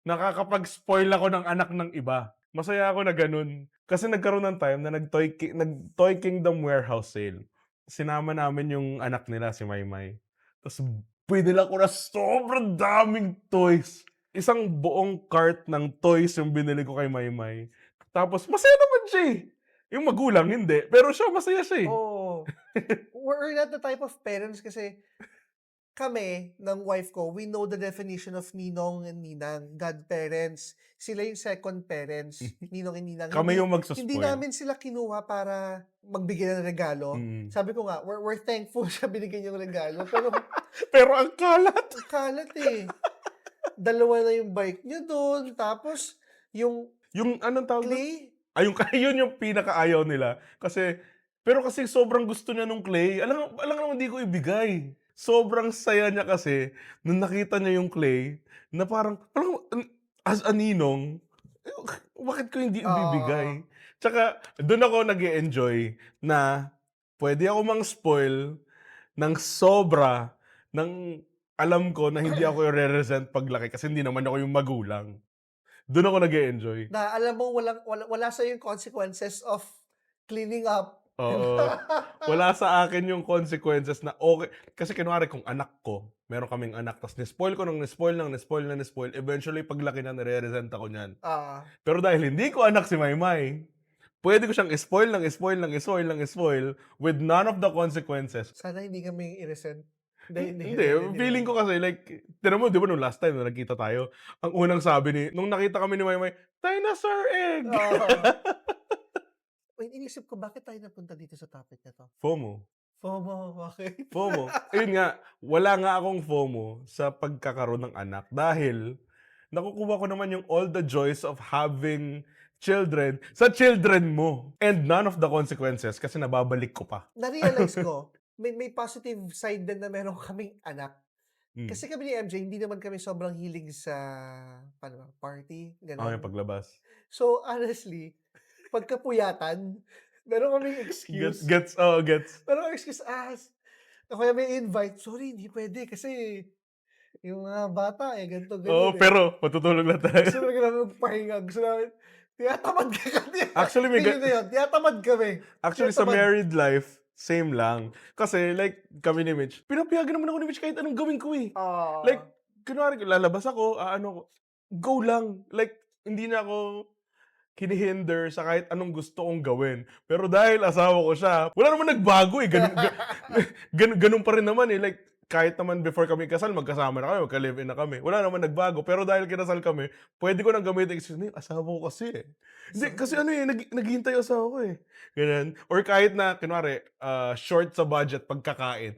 A: nakakapag-spoil ako ng anak ng iba. Masaya ako na gano'n. Kasi nagkaroon ng time na nag-Toy Kingdom warehouse sale. Sinama namin yung anak nila, si Maymay. Ta's binila ko na sobrang daming toys. Isang buong cart ng toys yung binili ko kay Maymay. Tapos masaya naman siya, eh. Yung magulang hindi, pero siya masaya siya, eh.
B: Oo. We're not the type of parents kasi kami ng wife ko, we know the definition of ninong and ninang, godparents. Sila yung second parents, ninong and ninang.
A: Kami yung
B: Hindi
A: magso-spoil.
B: namin sila kinuha para magbigay ng regalo.
A: Mm.
B: Sabi ko nga, we're thankful sa binigay niyong regalo, pero
A: Pero ang kalat.
B: ang kalat, eh. Dalawa na yung bike niyo dun, tapos yung
A: Yung anong tawag dun?
B: clay,
A: Yung yun yung pinakaayaw nila kasi pero kasi sobrang gusto niya nung clay, alam mo hindi ko ibigay. Sobrang saya niya kasi nung nakita niya yung clay na parang alam mo as a ninong, eh, bakit ko hindi
B: oo.
A: ibibigay? Tsaka dun ako nag-e-enjoy na puwede ako mang-spoil ng sobra ng alam ko na hindi ako ire-resent paglaki kasi hindi naman ako yung magulang. Dun ako nag-e-enjoy.
B: Na alam mo wala sa'yo yung consequences of cleaning up, 'di ba?
A: Oo. Wala sa akin yung consequences na okey kasi kunwari kung anak ko, meron kaming anak ta's ni-spoil ko ng ni-spoil ng ni-spoil na ni-spoil, eventually paglaki na nire-resent ako niyan.
B: Oo.
A: Pero dahil hindi ko anak si Maymay, puwede ko siyang i-spoil ng i-spoil ng i-spoil ng i-spoil with none of the consequences.
B: Sana hindi kami i-resent. Hindi
A: Hindi,
B: hindi
A: feeling
B: naman.
A: ko kasi like tignan mo 'di ba nung last time na nagkita tayo, ang unang sabi nung nakita kami ni Maymay, "Dinosaur egg!"
B: Oo. Wait, inisip ko bakit tayo napunta dito sa topic na 'to?
A: FOMO.
B: FOMO, bakit?
A: FOMO. Ayun nga, wala nga akong FOMO sa pagkakaroon ng anak dahil nakukuha ko naman yung all the joys of having children sa children mo and none of the consequences kasi nababalik ko pa.
B: Na-realize ko, may positive side din na meron kaming anak.
A: Hmm,
B: Kasi kami ni MJ hindi naman kami sobrang hilig sa paano ba, party,
A: ako yung
B: gano'n.
A: paglabas.
B: So, honestly, pagkapuyatan, meron kaming excuse.
A: Gets, oo, gets.
B: Meron kaming excuse, o kaya may invite, "Sorry, hindi puwede kasi yung mga bata, eh, ganito,
A: Oo,
B: ganyan, eh."
A: pero matutulog na tayo.
B: Gusto talaga namin magpahinga, gusto namin tinatamad ka kami.
A: Actually, may
B: Tingin na yun, tinatamad kami,
A: actually sa
B: tinatamad.
A: married life, same lang. Kasi like kami ni Mitch, pinapayagan naman ako ni Mitch kahit anong gawin ko, eh.
B: Oo,
A: Like, kunwari lalabas ako, ano ko, go lang. Like, hindi na ako hini-hinder sa kahit anong gusto kong gawin. Pero dahil asawa ko siya, wala naman nagbago, eh, gano'n pa rin naman, eh, like kahit naman before kami kasal magkasama na kami, magka-live-in na kami, wala naman nagbago. Pero dahil kinasal kami, puwede ko ng gamitin excuse na, "Asawa ko kasi, eh." Hindi, kasi
B: so
A: ano, eh, naghihintay yung asawa ko, eh, gano'n. Or kahit na kunwari, short sa budget pagkakain,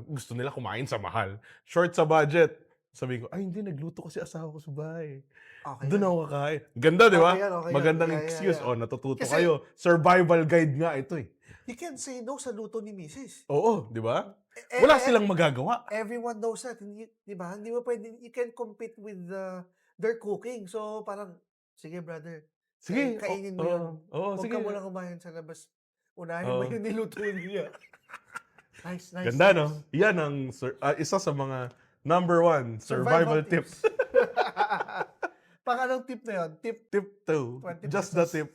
A: gusto nila kumain sa mahal, short sa budget, sabihin ko, "Ay hindi, nagluto kasi asawa ko sa bahay.
B: okey
A: Do'n
B: yun.
A: ako kakain." Ganda, 'di ba?
B: Okey yun,
A: Magandang
B: yeah,
A: excuse,
B: yeah.
A: "Oh, natututo
B: Kasi
A: kayo." Survival guide nga ito, eh.
B: you can't say no sa luto ni misis.
A: Oo, 'di ba?
B: Eh
A: Wala
B: eh eh
A: silang magagawa.
B: everyone knows that, hindi 'di ba? Hindi mo puwedeng you can't compete with their cooking. So, parang, "Sige brother,
A: Sige,
B: kainin mo
A: oo,
B: 'yun.
A: oo,
B: 'Wag
A: sige,
B: ka munang kumain sa labas. Unahin mo
A: oo.
B: 'yung niluto niya." Nice, nice,
A: Ganda 'no?
B: nice.
A: 'Yan ang isa sa mga number one
B: Survival
A: survival tip.
B: tips. Pang anong tip na 'yun? Tip
A: Tip 2,
B: ₱20.
A: just the tip.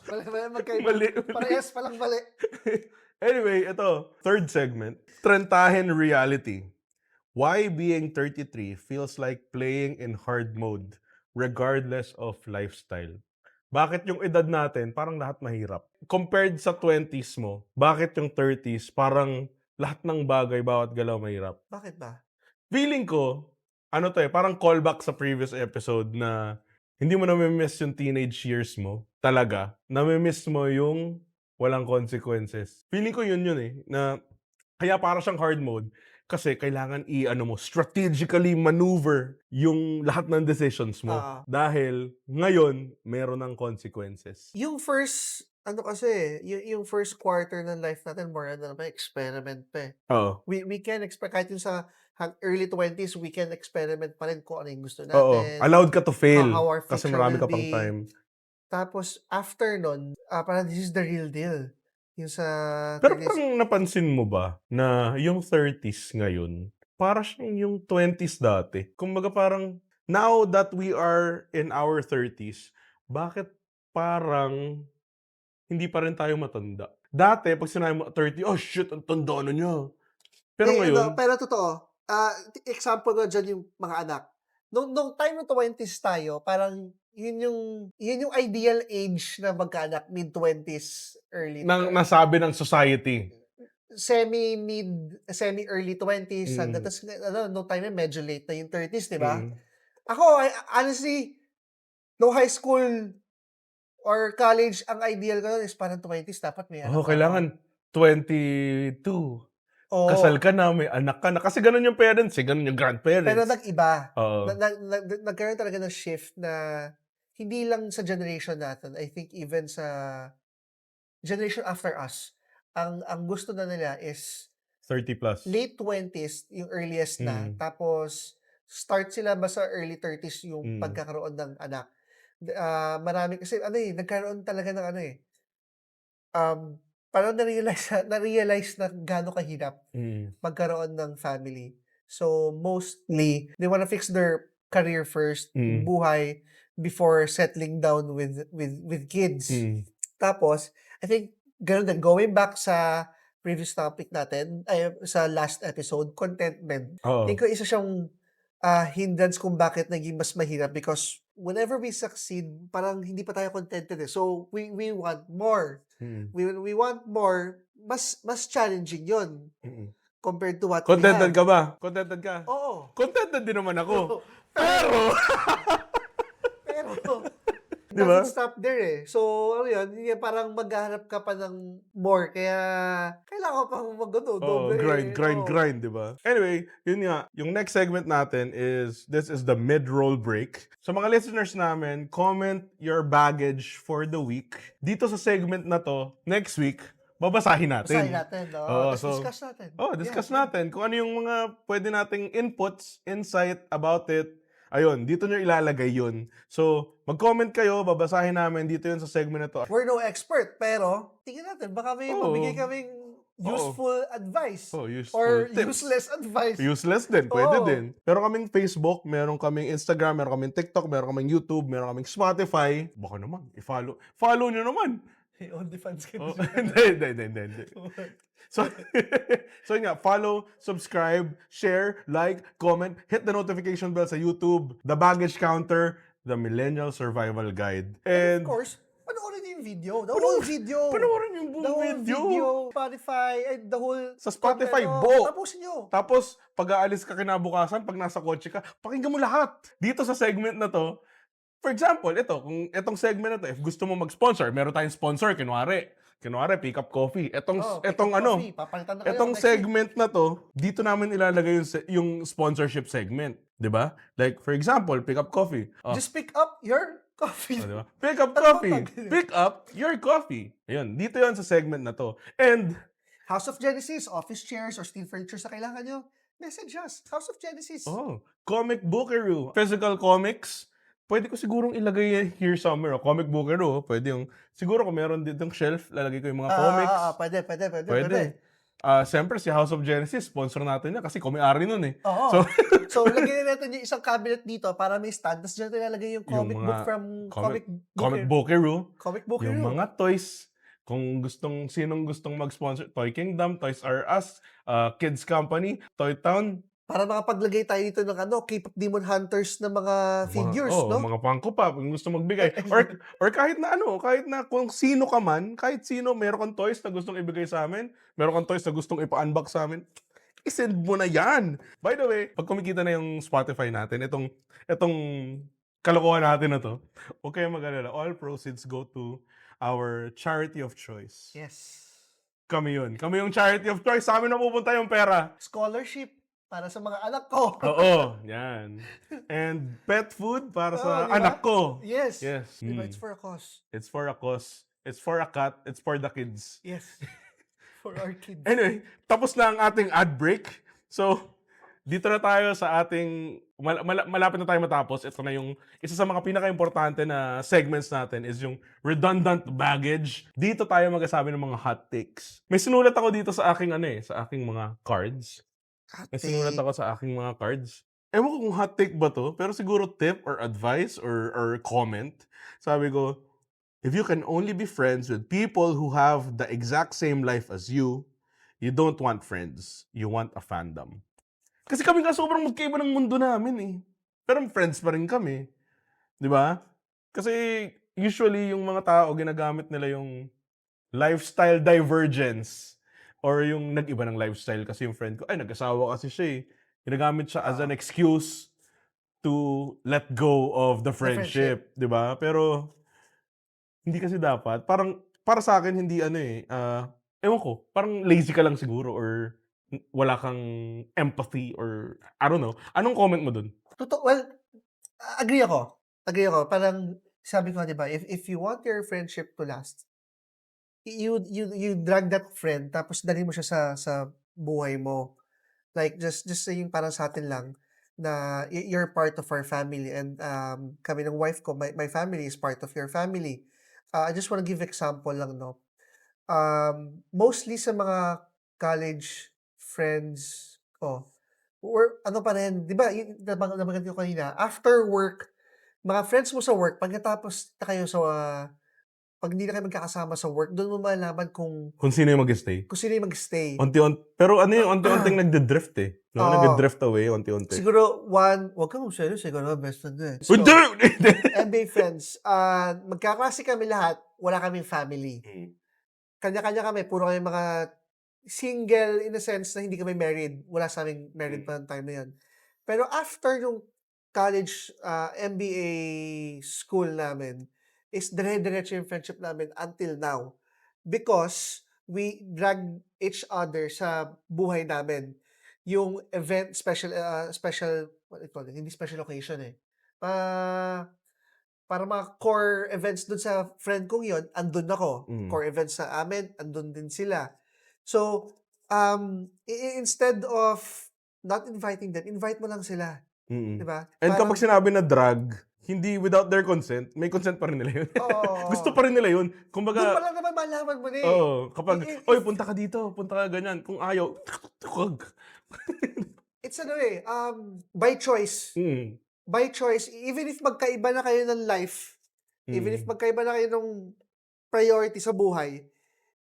B: Mali, mali, magkaiba.
A: Mali, mali.
B: Parehas palang mali.
A: Anyway, ito, third segment, Trentahin reality. Why being 33 feels like playing in hard mode regardless of lifestyle? Bakit yung edad natin parang lahat mahirap? Compared sa 20s mo, bakit yung 30s parang lahat ng bagay, bawat galaw mahirap?
B: Bakit ba?
A: Feeling ko, ano 'to, parang callback sa previous episode na hindi mo nami-miss yung teenage years mo, talaga. Nami-miss mo yung walang consequences. Feeling ko yun, eh, na kaya para siyang hard mode kasi kailangan i-ano mo, strategically maneuver yung lahat ng decisions mo.
B: Oo.
A: Dahil ngayon meron ng consequences.
B: Yung first ano kasi, yung first quarter ng life natin more ano naman experiment pa, eh.
A: Oo.
B: We can kahit yung sa early 20s, we can experiment pa rin kung ano yung gusto
A: Oo,
B: natin,
A: allowed ka to fail
B: how our
A: kasi
B: future
A: marami
B: will
A: ka pang
B: be.
A: time.
B: Tapos after nun, parang this is the real deal. Yung sa
A: Pero
B: 30s.
A: parang napansin mo ba na yung 30s ngayon, para siyang yung 20s dati? Kumbaga parang now that we are in our 30s, bakit parang hindi pa rin tayo matanda? Dati 'pag sinabi mo 30, "Oh shit, ang tanda na niya." Pero
B: Ano,
A: ngayon,
B: pero totoo, example ko diyan yung mga anak. Nung time ng 20s tayo, parang yun yung ideal age na magkaanak, mid-20s,
A: nasabi ng society.
B: semi-early 20s hanggang
A: Mm,
B: ta's ano, nung time na medyo late na yung 30s, 'di ba?
A: mm.
B: Ako, honestly, nung high school or college, ang ideal ko nun is parang 20s dapat may
A: Oo,
B: anak na ako.
A: kailangan 22, kasal
B: Oo.
A: ka na, may anak ka na. Kasi gano'n yung parents, eh, gano'n yung
B: Pero
A: grandparents.
B: nag-iba. Na
A: Oo.
B: na nag nagkaroon talaga ng shift na hindi lang sa generation natin, I think even sa generation after us, ang gusto na nila is
A: 30 plus.
B: late 20s yung earliest na,
A: Mm,
B: tapos start sila basta early 30s yung
A: mm,
B: pagkakaroon ng anak. Marami kasi ano, eh, nagkaroon talaga ng ano, eh, parang na-realize na gaano kahirap
A: mm,
B: magkaroon ng family. So, mostly, they wanna fix their career first, yung
A: mm,
B: buhay, before settling down with kids.
A: mm.
B: Tapos, I think gano'n din, going back sa previous topic natin, ay sa last episode, contentment. Tingin
A: Oo.
B: ko isa siyang, hindrance kung bakit naging mas mahirap because whenever we succeed, parang hindi pa tayo contented, eh. So, we want more.
A: Mm,
B: We want more, mas challenging 'yun
A: mm.
B: compared to what we
A: Contented
B: have.
A: ka ba? Contented ka?
B: Oo.
A: Contented din naman ako.
B: Pero
A: Pero
B: pero
A: 'di ba?
B: doesn't stop there, eh. So, ano 'yun, yung parang maghahanap ka pa ng more kaya kailangan mo pang mag-ano,
A: Oo,
B: doble,
A: grind, grind,
B: oo.
A: grind, 'di ba? Anyway, yun nga, yung next segment natin is, this is the mid-roll break. Sa mga listeners namin, comment your baggage for the week. Dito sa segment na 'to, next week, babasahin
B: Basahin
A: natin.
B: natin, oo,
A: Oo,
B: ta's
A: so
B: discuss natin. Yeah,
A: discuss
B: yeah.
A: natin kung ano yung mga pwede nating inputs, insight about it. Ayun, dito nyo ilalagay yun. So, mag-comment kayo, babasahin namin dito yun sa segment na 'to.
B: We're no expert, pero tingnan natin baka may mabigay
A: Oo,
B: kaming
A: oo.
B: useful advice
A: Useful
B: or
A: tips.
B: useless advice.
A: Useless din, pwede
B: Oo.
A: din. Meron kaming Facebook, meron kaming Instagram, meron kaming TikTok, meron kaming YouTube, meron kaming Spotify. Baka naman, i-follow. Follow nyo naman.
B: May OnlyFans ka na
A: Oh,
B: diyan.
A: hindi. So, so yun nga, follow, subscribe, share, like, comment, hit the notification bell sa YouTube, The Baggage Counter, The Millennial Survival Guide.
B: And of
A: And,
B: course, panoorin niyo yung video, the whole video.
A: panoorin yung
B: The
A: buong
B: whole
A: video.
B: video, Spotify, and the whole
A: Sa Spotify,
B: ano,
A: buo.
B: tapusin niyo.
A: Tapos, pag-aalis ka kinabukasan, pag nasa kotse ka, pakinggan mo lahat. Dito sa segment na to, for example, kung itong segment na to, if gusto mo mag-sponsor, meron tayong sponsor, kunwari, Pick Up Coffee.
B: Pick up coffee, papalitan na kayo
A: Etong
B: next week.
A: segment na to, dito namin ilalagay yung sponsorship segment. 'Di ba? Like, for example, Pick Up Coffee.
B: Just pick up your coffee.
A: Di ba? Pick Up
B: Tatlong
A: Coffee.
B: tag.
A: Pick up your coffee. Ayun, dito yon sa segment na to. And,
B: House of Genesis, office chairs or steel furniture sa kailangan nyo, message us. House of Genesis.
A: Comic Bookeroo. Physical comics. Pwede ko sigurong ilagay yan here somewhere. Comic Bookeroo. Pwede yung, siguro kung meron ditong shelf, lalagay ko yung mga comics.
B: Pwede.
A: Siyempre, si House of Genesis, sponsor natin yan kasi kami-ari nun eh.
B: Oo.
A: So,
B: So, lagyan na natin yung isang cabinet dito para may stand. Tapos dyan natin ilalagay yung comic
A: Yung
B: book
A: mga
B: from
A: Comic Bookeroo.
B: Comic book
A: Yung
B: Hero.
A: mga toys. Kung sinong gustong mag-sponsor, Toy Kingdom, Toys R Us, Kids Company, Toy Town.
B: Para makapaglagay tayo dito ng K-pop Demon Hunters na mga figures, no?
A: Mga Funko Pop, kung gusto magbigay. Or kahit na kung sino ka man, kahit sino, meron kang toys na gustong ibigay sa amin, meron kang toys na gustong ipa-unbox sa amin, isend mo na yan. By the way, pag kumikita na yung Spotify natin, itong kalokohan natin na to, huwag kayong mag-alala. All proceeds go to our charity of choice.
B: Yes.
A: Kami yun. Kami yung charity of choice. Sa amin na pupunta yung pera.
B: Scholarship para sa mga anak ko.
A: Oo, yan. And pet food para
B: Oo,
A: sa
B: di ba?
A: anak ko.
B: Yes.
A: Yes.
B: Diba, it's for a cause.
A: It's for a cause. It's for a cat. It's for the kids.
B: Yes. For our kids.
A: Anyway, tapos na ang ating ad break. So, dito na tayo sa ating malapit na tayo matapos. Ito na yung isa sa mga pinaka-importante na segments natin is yung redundant baggage. Dito tayo magsasabi ng mga hot takes. May sinulat ako dito sa aking sa aking mga cards. May sinulat ako sa aking mga cards. Ewan ko kung hot take ba to, pero siguro tip or advice or comment. Sabi ko, if you can only be friends with people who have the exact same life as you don't want friends. You want a fandom. Kasi kami nga sobrang magkaiba ng mundo namin eh. Pero friends pa rin kami. Di ba? Kasi usually yung mga tao ginagamit nila yung lifestyle divergence or yung nag-iba ng lifestyle kasi yung friend ko, ay nag-asawa kasi siya eh. Ginagamit siya as an excuse to let go of the friendship. Di ba? Pero hindi kasi dapat. Parang para sa akin hindi ewan ko, parang lazy ka lang siguro or wala kang empathy or I don't know. Anong comment mo dun?
B: Well, agree ako. Agree ako. Parang sabi ko, 'di ba, if you want your friendship to last, you drag that friend tapos dalhin mo siya sa buhay mo. Like just saying parang sa atin lang na you're part of our family and kami ng wife ko, my family is part of your family. I just wanna give example lang, no. Mostly sa mga college friends ko, or ano pa rin, 'di ba, nabanggit ko kanina, after work, mga friends mo sa work pagkatapos na kayo sa, 'pag hindi na kayo magkakasama sa work, dun mo malalaman kung
A: Kung sino yung mag-stay?
B: kung sino yung mag-stay.
A: Pero ano yung unti-unting nagde-drift eh. No?
B: Oo.
A: Nagde-drift away unti-unti.
B: Siguro wag kang serious, ikaw naman best friend ko eh. So,
A: Hindi!
B: MBA friends, magkaklase kami lahat, wala kaming family. Kanya-kanya kami, puro kami mga single in a sense na hindi kami married. Wala sa aming married pa ng time na yun. Pero after yung college, MBA school namin, is dire-diretso yung friendship namin until now. Because we drag each other sa buhay namin. Yung event, special, what do you call it? Hindi special occasion eh. Para mga core events dun sa friend kong yon, andun ako. Core events sa amin, andun din sila. So, instead of not inviting them, invite mo lang sila. Diba?
A: And
B: Parang,
A: kapag sinabi na drug, hindi without their consent, may consent pa rin nila yun.
B: Oo.
A: Gusto pa rin nila yun.
B: doon pa
A: Kumbaga,
B: lang naman malaman mo na eh.
A: oo, kapag,
B: I-
A: oy, punta ka dito, punta ka ganyan. Kung ayaw, wag.
B: It's by choice. By choice, even if magkaiba na kayo ng life, even if magkaiba na kayo ng priority sa buhay,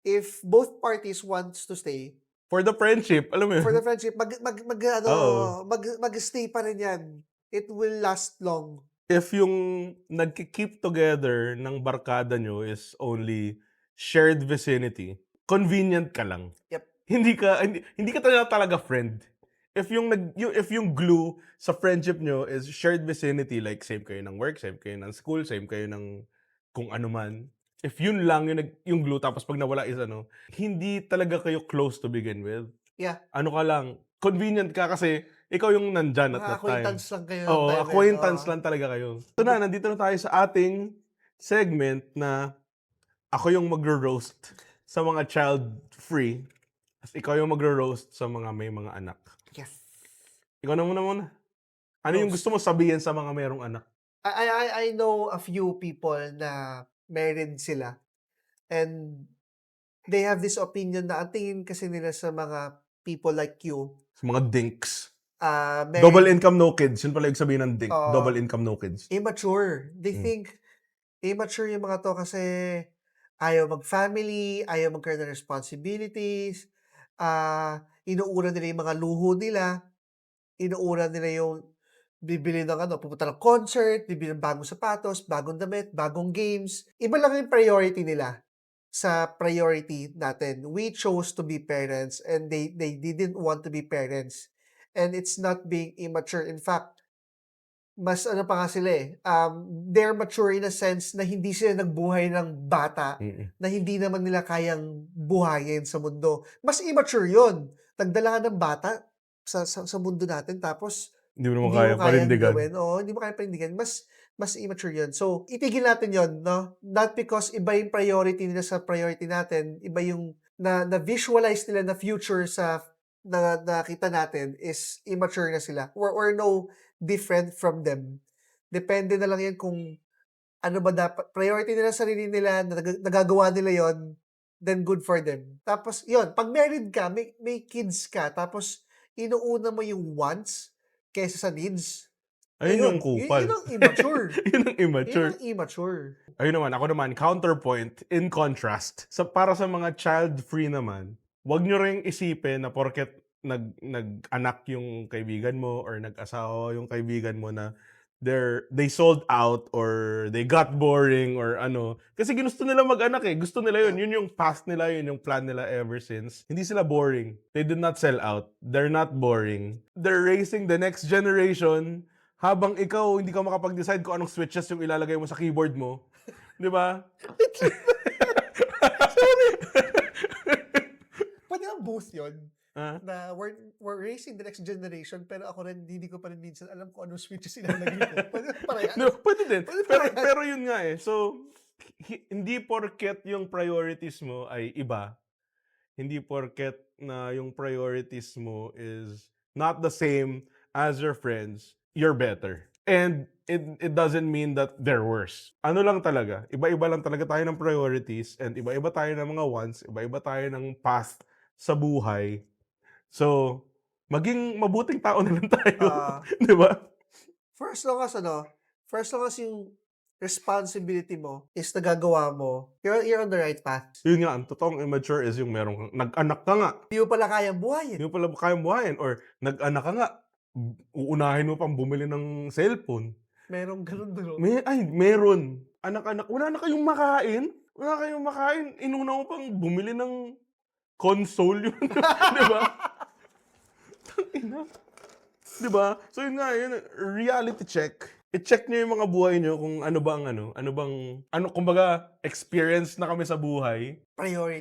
B: if both parties wants to stay,
A: For the friendship, alam mo yun?
B: for the friendship,
A: Oo.
B: mag-stay pa rin yan. It will last long.
A: If yung nagki-keep together ng barkada nyo is only shared vicinity, convenient ka lang.
B: Yep.
A: Hindi ka talaga friend. If yung glue sa friendship nyo is shared vicinity, like same kayo ng work, same kayo ng school, same kayo ng kung ano man. If yun lang yung glue, tapos pag nawala is hindi talaga kayo close to begin with.
B: Yeah.
A: Ano ka lang, convenient ka kasi ikaw yung nandyan at
B: Mga
A: that time.
B: acquaintance lang kayo.
A: Oo,
B: ng time
A: acquaintance
B: Oo.
A: lang talaga kayo. Ito na, nandito na tayo sa ating segment na ako yung magro-roast sa mga child-free. As ikaw yung magro-roast sa mga may mga anak.
B: Yes.
A: Ikaw na muna. Ano yung gusto mo sabihin sa mga mayroong anak?
B: I know a few people na married sila and they have this opinion na ang tingin kasi nila sa mga people like you,
A: Sa mga dinks.
B: married,
A: Double income, no kids. Yun pala yung sabihin ng dink.
B: Oo.
A: Double income, no kids.
B: immature. They think immature yung mga to kasi ayaw mag-family, ayaw magkaroon ng responsibilities, inuuna nila yung mga luho nila, inuuna nila yung bibili ng pupunta ng concert, bibili ng bagong sapatos, bagong damit, bagong games. Iba lang yung priority nila. sa priority natin. We chose to be parents and they didn't want to be parents. And it's not being immature. In fact, mas ano pa nga sila eh, they're mature in a sense na hindi sila nagbuhay ng bata
A: Mm.
B: na hindi naman nila kayang buhayin sa mundo. Mas immature yun. Nagdala ka ng bata sa mundo natin tapos
A: Hindi mo naman
B: hindi
A: kaya
B: mo kayang
A: panindigan.
B: gawin. Oo, hindi mo kayang panindigan. Mas immature yun. So, itigil natin yun, no? Not because iba yung priority nila sa priority natin, iba yung na-visualize nila na future sa na nakita natin is immature na sila. Or no different from them. Depende na lang yan kung ano ba dapat, priority nila sa sarili nila, nagagawa nila yon, then good for them. Tapos, yun, pag married ka, may kids ka, tapos inuuna mo yung wants kaysa sa needs.
A: Ayun yung
B: Yun
A: kupal.
B: ang immature.
A: Yun ang
B: Yun
A: immature.
B: ang immature.
A: Ayun naman, ako naman, counterpoint, in contrast, para sa mga child-free naman, wag nyo ring isipin na porket nag-anak yung kaibigan mo or nag-asawa yung kaibigan mo na they sold out or they got boring or ano. Kasi ginusto nila mag-anak eh. Gusto nila yun. Yun yung past nila, yun yung plan nila ever since. Hindi sila boring. They did not sell out. They're not boring. They're raising the next generation habang ikaw hindi ka makapag-decide kung anong switches yung ilalagay mo sa keyboard mo. Di ba?
B: Pwede lang both yun.
A: Ah?
B: Na we're raising the next generation, pero ako rin, hindi ko pa rin minsan alam kung anong switches ilalagay ko. Pwede parehas.
A: No, pwede din.
B: Pwede
A: Pero,
B: parehas.
A: pero yun nga eh. So, hindi porket yung priorities mo ay iba. Hindi porket na yung priorities mo is not the same as your friends, you're better. And it doesn't mean that they're worse. Ano lang talaga, iba-iba lang talaga tayo ng priorities and iba-iba tayo ng mga wants, iba-iba tayo ng path sa buhay. So, maging mabuting tao na lang tayo. Di ba?
B: First long as yung responsibility mo is nagagawa mo, you're on the right path.
A: Yun nga, ang totoong immature is yung merong nag-anak ka nga.
B: Hindi mo pala kayang buhayin.
A: Hindi mo pala kayang buhayin. Or nag-anak ka nga, uunahin mo pang bumili ng cellphone.
B: Merong ganun doon.
A: Meron. Anak-anak, wala na kayong makain. Wala na kayong makain. Inuna mo pang bumili ng console yun. Di ba? Tangina. Di ba? So yun nga, yun, reality check. I-check nyo yung mga buhay nyo kung kumbaga, experience na kami sa buhay,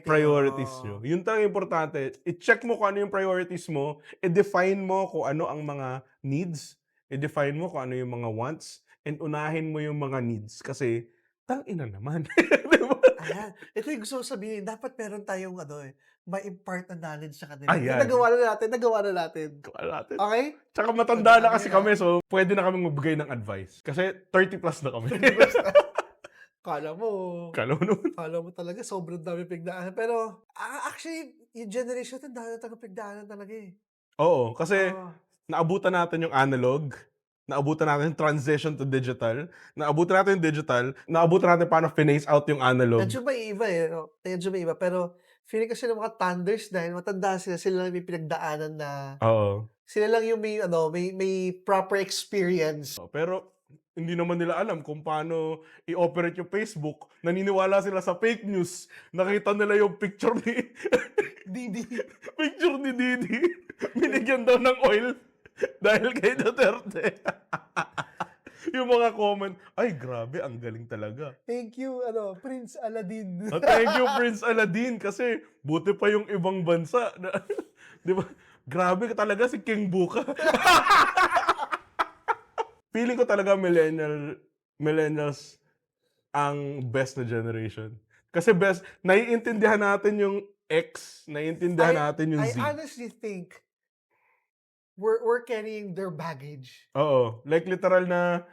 A: priorities nyo. Yun talaga importante. I-check mo kung ano yung priorities mo, i-define mo kung ano ang mga needs, i-define mo kung ano yung mga wants, and unahin mo yung mga needs. Kasi, tangina naman. Diba?
B: Ayan. Ito yung gusto ko sabihin. Dapat meron tayong ma-impart na knowledge sa kanila.
A: Ayan.
B: Nagawa na natin.
A: Wala natin.
B: Okay?
A: Tsaka matanda na kasi kami, so pwede na kami magbigay ng advice. Kasi 30 plus na kami.
B: Kala mo talaga sobrang dami pigdaanan. Pero, actually, yung generation natin, dahil talaga pigdaanan talaga eh.
A: Oo, kasi naabutan natin yung analog, naabutan natin yung transition to digital, naabutan natin yung digital, naabutan natin paano phase out yung analog.
B: Medyo may iba eh. No? Medyo may iba. Pero, feeling kasi ng mga thunders dahil matanda sila lang may pinagdaanan na
A: Oo.
B: sila lang yung may proper experience.
A: Pero hindi naman nila alam kung paano i-operate yung Facebook. Naniniwala sila sa fake news. Nakita nila yung picture ni
B: Didi.
A: picture ni Didi. Binigyan daw ng oil dahil kay Duterte. Yung mga comment, ay grabe, ang galing talaga.
B: Thank you, Prince Aladdin.
A: Thank you, Prince Aladdin, kasi buti pa yung ibang bansa. Di ba? Grabe talaga si King Buka. Feeling ko talaga millennials ang best na generation. Kasi naiintindihan natin yung X, naiintindihan natin yung Z.
B: I honestly think we're carrying their baggage.
A: Oo. Like literal na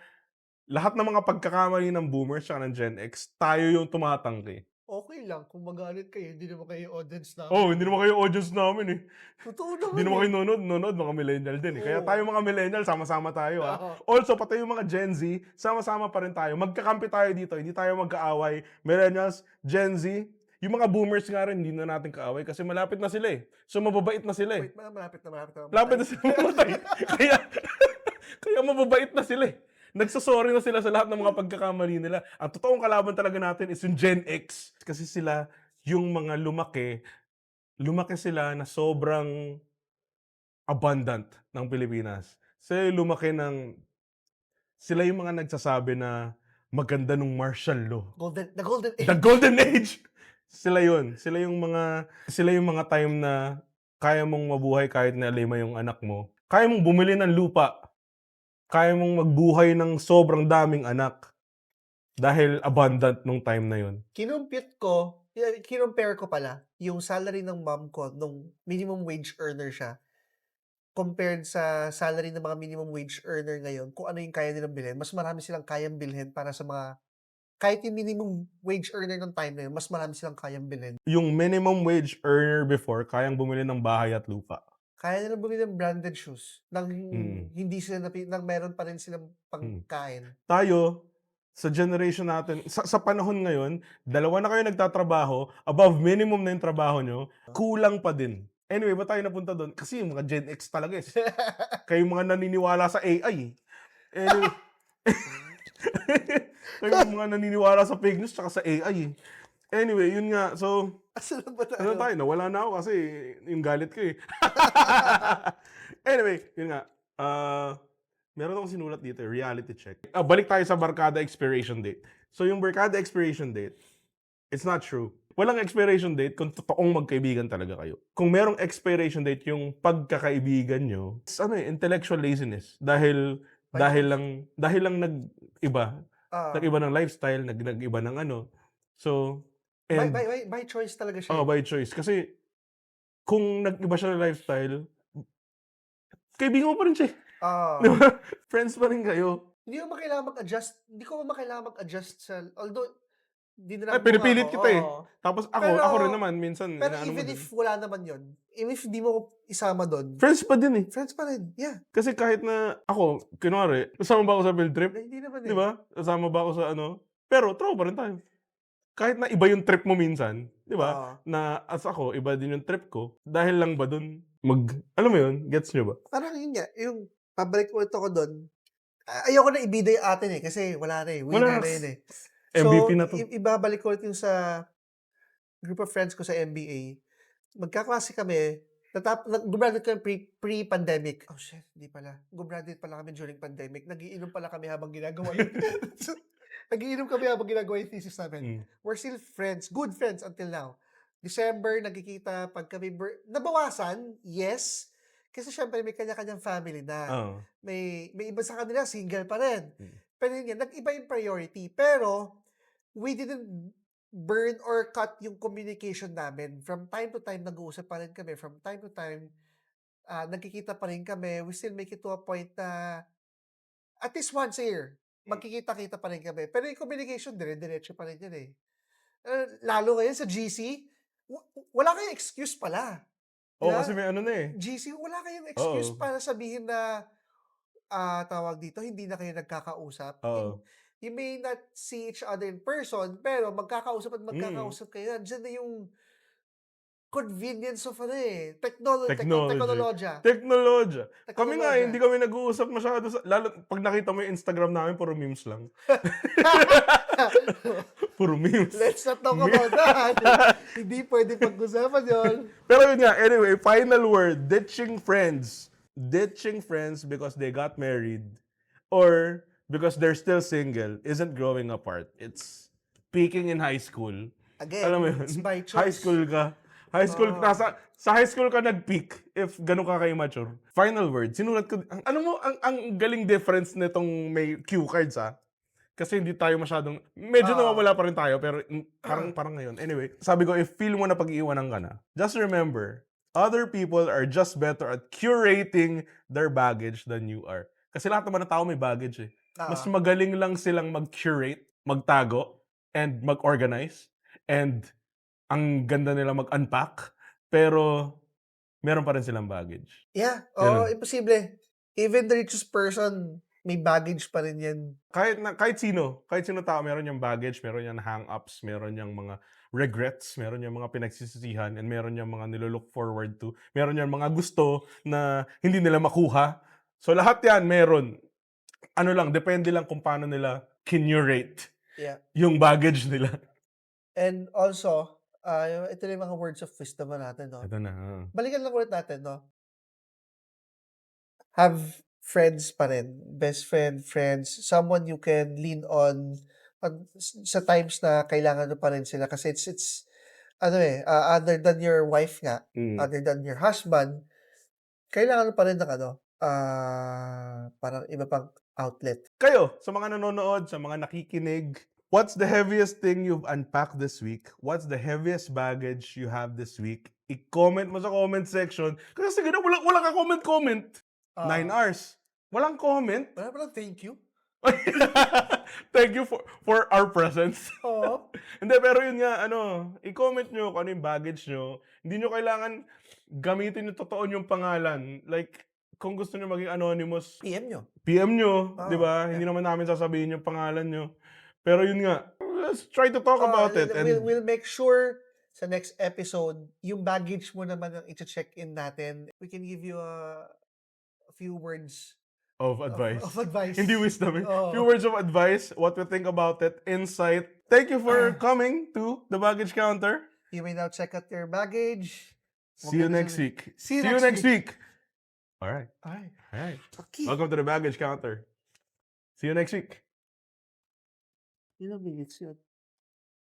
A: lahat ng mga pagkakamali ng boomers at ng Gen X, tayo yung tumatangki.
B: Okay lang kung magalit kayo, hindi naman kayo audience namin.
A: Hindi naman kayo audience namin eh.
B: Totoo naman.
A: Hindi naman kayo nanonood, mga millennial din eh. Kaya tayo mga millennial, sama-sama tayo ha. Also, pati yung mga Gen Z, sama-sama pa rin tayo. Magkakampi tayo dito, hindi tayo magkaaway. Millennials, Gen Z, yung mga boomers nga rin, hindi na natin kaaway kasi malapit na sila eh. So, mababait na sila eh.
B: Wait, malapit na.
A: Malapit na sila mamatay. kaya mababait na sila eh. Nagsasorry na sila sa lahat ng mga pagkakamali nila. Ang totoong kalaban talaga natin is yung Gen X. Kasi sila yung mga lumaki sila na sobrang abundant ng Pilipinas. Sila yung mga nagsasabi na maganda nung martial law.
B: The golden
A: The
B: age.
A: golden age! Sila yun. Sila yung mga time na kaya mong mabuhay kahit na 5 yung anak mo. Kaya mong bumili ng lupa. Kaya mong magbuhay ng sobrang daming anak. Dahil abundant nung time na yun.
B: Kinumpare ko pala yung salary ng mom ko nung minimum wage earner siya compared sa salary ng mga minimum wage earner ngayon, kung ano yung kaya nilang bilhin. Mas marami silang kayang bilhin para sa mga kahit yung minimum wage earner nung time na yun, mas marami silang kayang bilhin.
A: Yung minimum wage earner before, kayang bumili ng bahay at lupa.
B: Kaya nilang bumili ng branded shoes nang
A: Mm.
B: hindi sila nang meron pa rin silang
A: Mm.
B: pangkain.
A: Tayo, sa generation natin, sa panahon ngayon, 2 na kayo nagtatrabaho, above minimum na yung trabaho nyo, kulang pa din. Anyway, ba't tayo napunta doon? Kasi yung mga Gen X talaga kayo mga naniniwala sa AI. Anyway, kayo mga naniniwala sa fake news tsaka sa AI. Anyway, yun nga. So,
B: Asan na ba
A: ano
B: tayo?
A: tayo? Nawala na ako kasi yung galit ko Anyway, yun nga. Meron akong sinulat dito, reality check. Balik tayo sa barkada expiration date. So yung barkada expiration date, it's not true. Walang expiration date kung totoong magkaibigan talaga kayo. Kung merong expiration date yung pagkakaibigan nyo, it's intellectual laziness. Dahil lang nag-iba. Nag-iba ng lifestyle, nag-iba ng ano. So, and
B: by choice talaga siya.
A: by choice. Kasi kung nag-iba siya ng lifestyle, kaibigan mo pa rin siya. Di ba? Friends pa rin kayo.
B: Hindi ko kailangan mag-adjust sa, although,
A: Ay, pinipilit kita Tapos ako rin naman, minsan,
B: Pero
A: inaano mo
B: even
A: din.
B: if wala naman yun, even if di mo isama doon,
A: Friends pa din
B: friends pa rin. Yeah.
A: Kasi kahit na ako, kunwari, kasama ba ako sa field trip?
B: Hindi naman
A: Di ba? Kasama ba ako sa ano? Pero, tropa pa rin tayo. Kahit na iba yung trip mo minsan, di ba? Na as ako, iba din yung trip ko. Dahil lang ba dun, alam mo yun? Gets nyo ba?
B: Parang yun nga, yung pabalik ulit ako doon, ayoko na ibida yung atin kasi wala na winner na yun
A: MVP
B: So,
A: na to.
B: ibabalik ko ulit yung sa group of friends ko sa MBA. Magkaklase kami, gumraduate kami pre-pandemic. Oh shit, hindi pala. Gumraduate pala kami during pandemic. Nagiinom pala kami habang ginagawa yun. Nagiinom kami habang ginagawa yung thesis namin. We're still friends, good friends until now. December, nagkikita pag kami, nabawasan, yes. Kasi syempre may kanya-kanyang family na. May iba sa kanila, single pa rin. Pero yun nga, nag-iba yung priority. Pero, we didn't burn or cut yung communication namin. From time to time, nag-uusap pa rin kami. From time to time, nagkikita pa rin kami. We still make it to a point na at least once a year, magkikita-kita pa rin kami. Pero yung communication, dire-diretso pa rin yan lalo ngayon sa GC, wala kayong excuse pala.
A: Kasi may ano
B: GC, wala kayong excuse para sabihin na, tawag dito, hindi na kayo nagkakausap. You may not see each other in person, pero magkakausap kayo. Diyan na yung convenience of teknolohiya.
A: Kami nga, hindi kami nag-uusap masyado. Lalo, pag nakita mo yung Instagram namin, puro memes lang. Puro memes.
B: Let's not talk about that. Hindi pwede pag-usapan yun.
A: Pero yun nga, anyway, final word, ditching friends. Ditching friends because they got married or because they're still single isn't growing apart. It's peaking in high school.
B: Again,
A: alam mo yun?
B: it's by choice.
A: High school ka. Sa high school ka nag-peak if gano'n ka kayo mature. Final word, sinulat ko, ang galing difference nitong may cue cards Kasi hindi tayo masyadong, medyo nawawala pa rin tayo, pero parang ngayon. Anyway, sabi ko, if feel mo na pag-iiwanan ka na, just remember, other people are just better at curating their baggage than you are. Kasi lahat naman ng tao may baggage Mas magaling lang silang mag-curate, magtago, and mag-organize, and ang ganda nila mag-unpack, pero meron pa rin silang baggage.
B: Yeah, imposible. Even the richest person, may baggage pa rin yan.
A: Kahit sino tao, meron yung baggage, meron yung hang-ups, meron yung mga regrets, meron yung mga pinagsisisihan, and meron yung mga nilolook forward to, meron yung mga gusto na hindi nila makuha. So lahat yan meron. Depende lang kung paano nila kinurate yung baggage nila.
B: And also, ito na yung mga words of wisdom natin, no?
A: Ito na.
B: Balikan lang ulit natin, no? Have friends pa rin, best friend, friends, someone you can lean on sa times na kailangan mo pa rin sila kasi it's ano other than your wife nga,
A: Mm.
B: other than your husband, kailangan mo pa rin ng ano, parang iba pang outlet.
A: Kayo, sa mga nanonood, sa mga nakikinig, what's the heaviest thing you've unpacked this week? What's the heaviest baggage you have this week? I-comment mo sa comment section. Kasi sige na, wala ka comment. 9 hours. Walang comment.
B: Wala palang thank you.
A: Thank you for our presence.
B: Oo.
A: Hindi, pero yun nga, i-comment nyo kung ano yung baggage nyo. Hindi nyo kailangan gamitin yung totoo yung pangalan. Like, kung gusto nyo maging anonymous, PM nyo, di ba? Hindi naman namin sasabihin yung pangalan nyo. Pero yun nga, let's try to talk about it. And
B: We'll make sure sa next episode, yung baggage mo naman ang i-check in natin. We can give you a few words
A: of advice.
B: of advice.
A: Hindi wisdom.
B: Oo.
A: Few words of advice, what we think about it, insight. Thank you for coming to the baggage counter.
B: You may now check out your baggage.
A: See you next week.
B: See you next
A: week. All right.
B: Ay, okay.
A: Welcome to the baggage counter. See you next week.
B: Ilang minutes yun?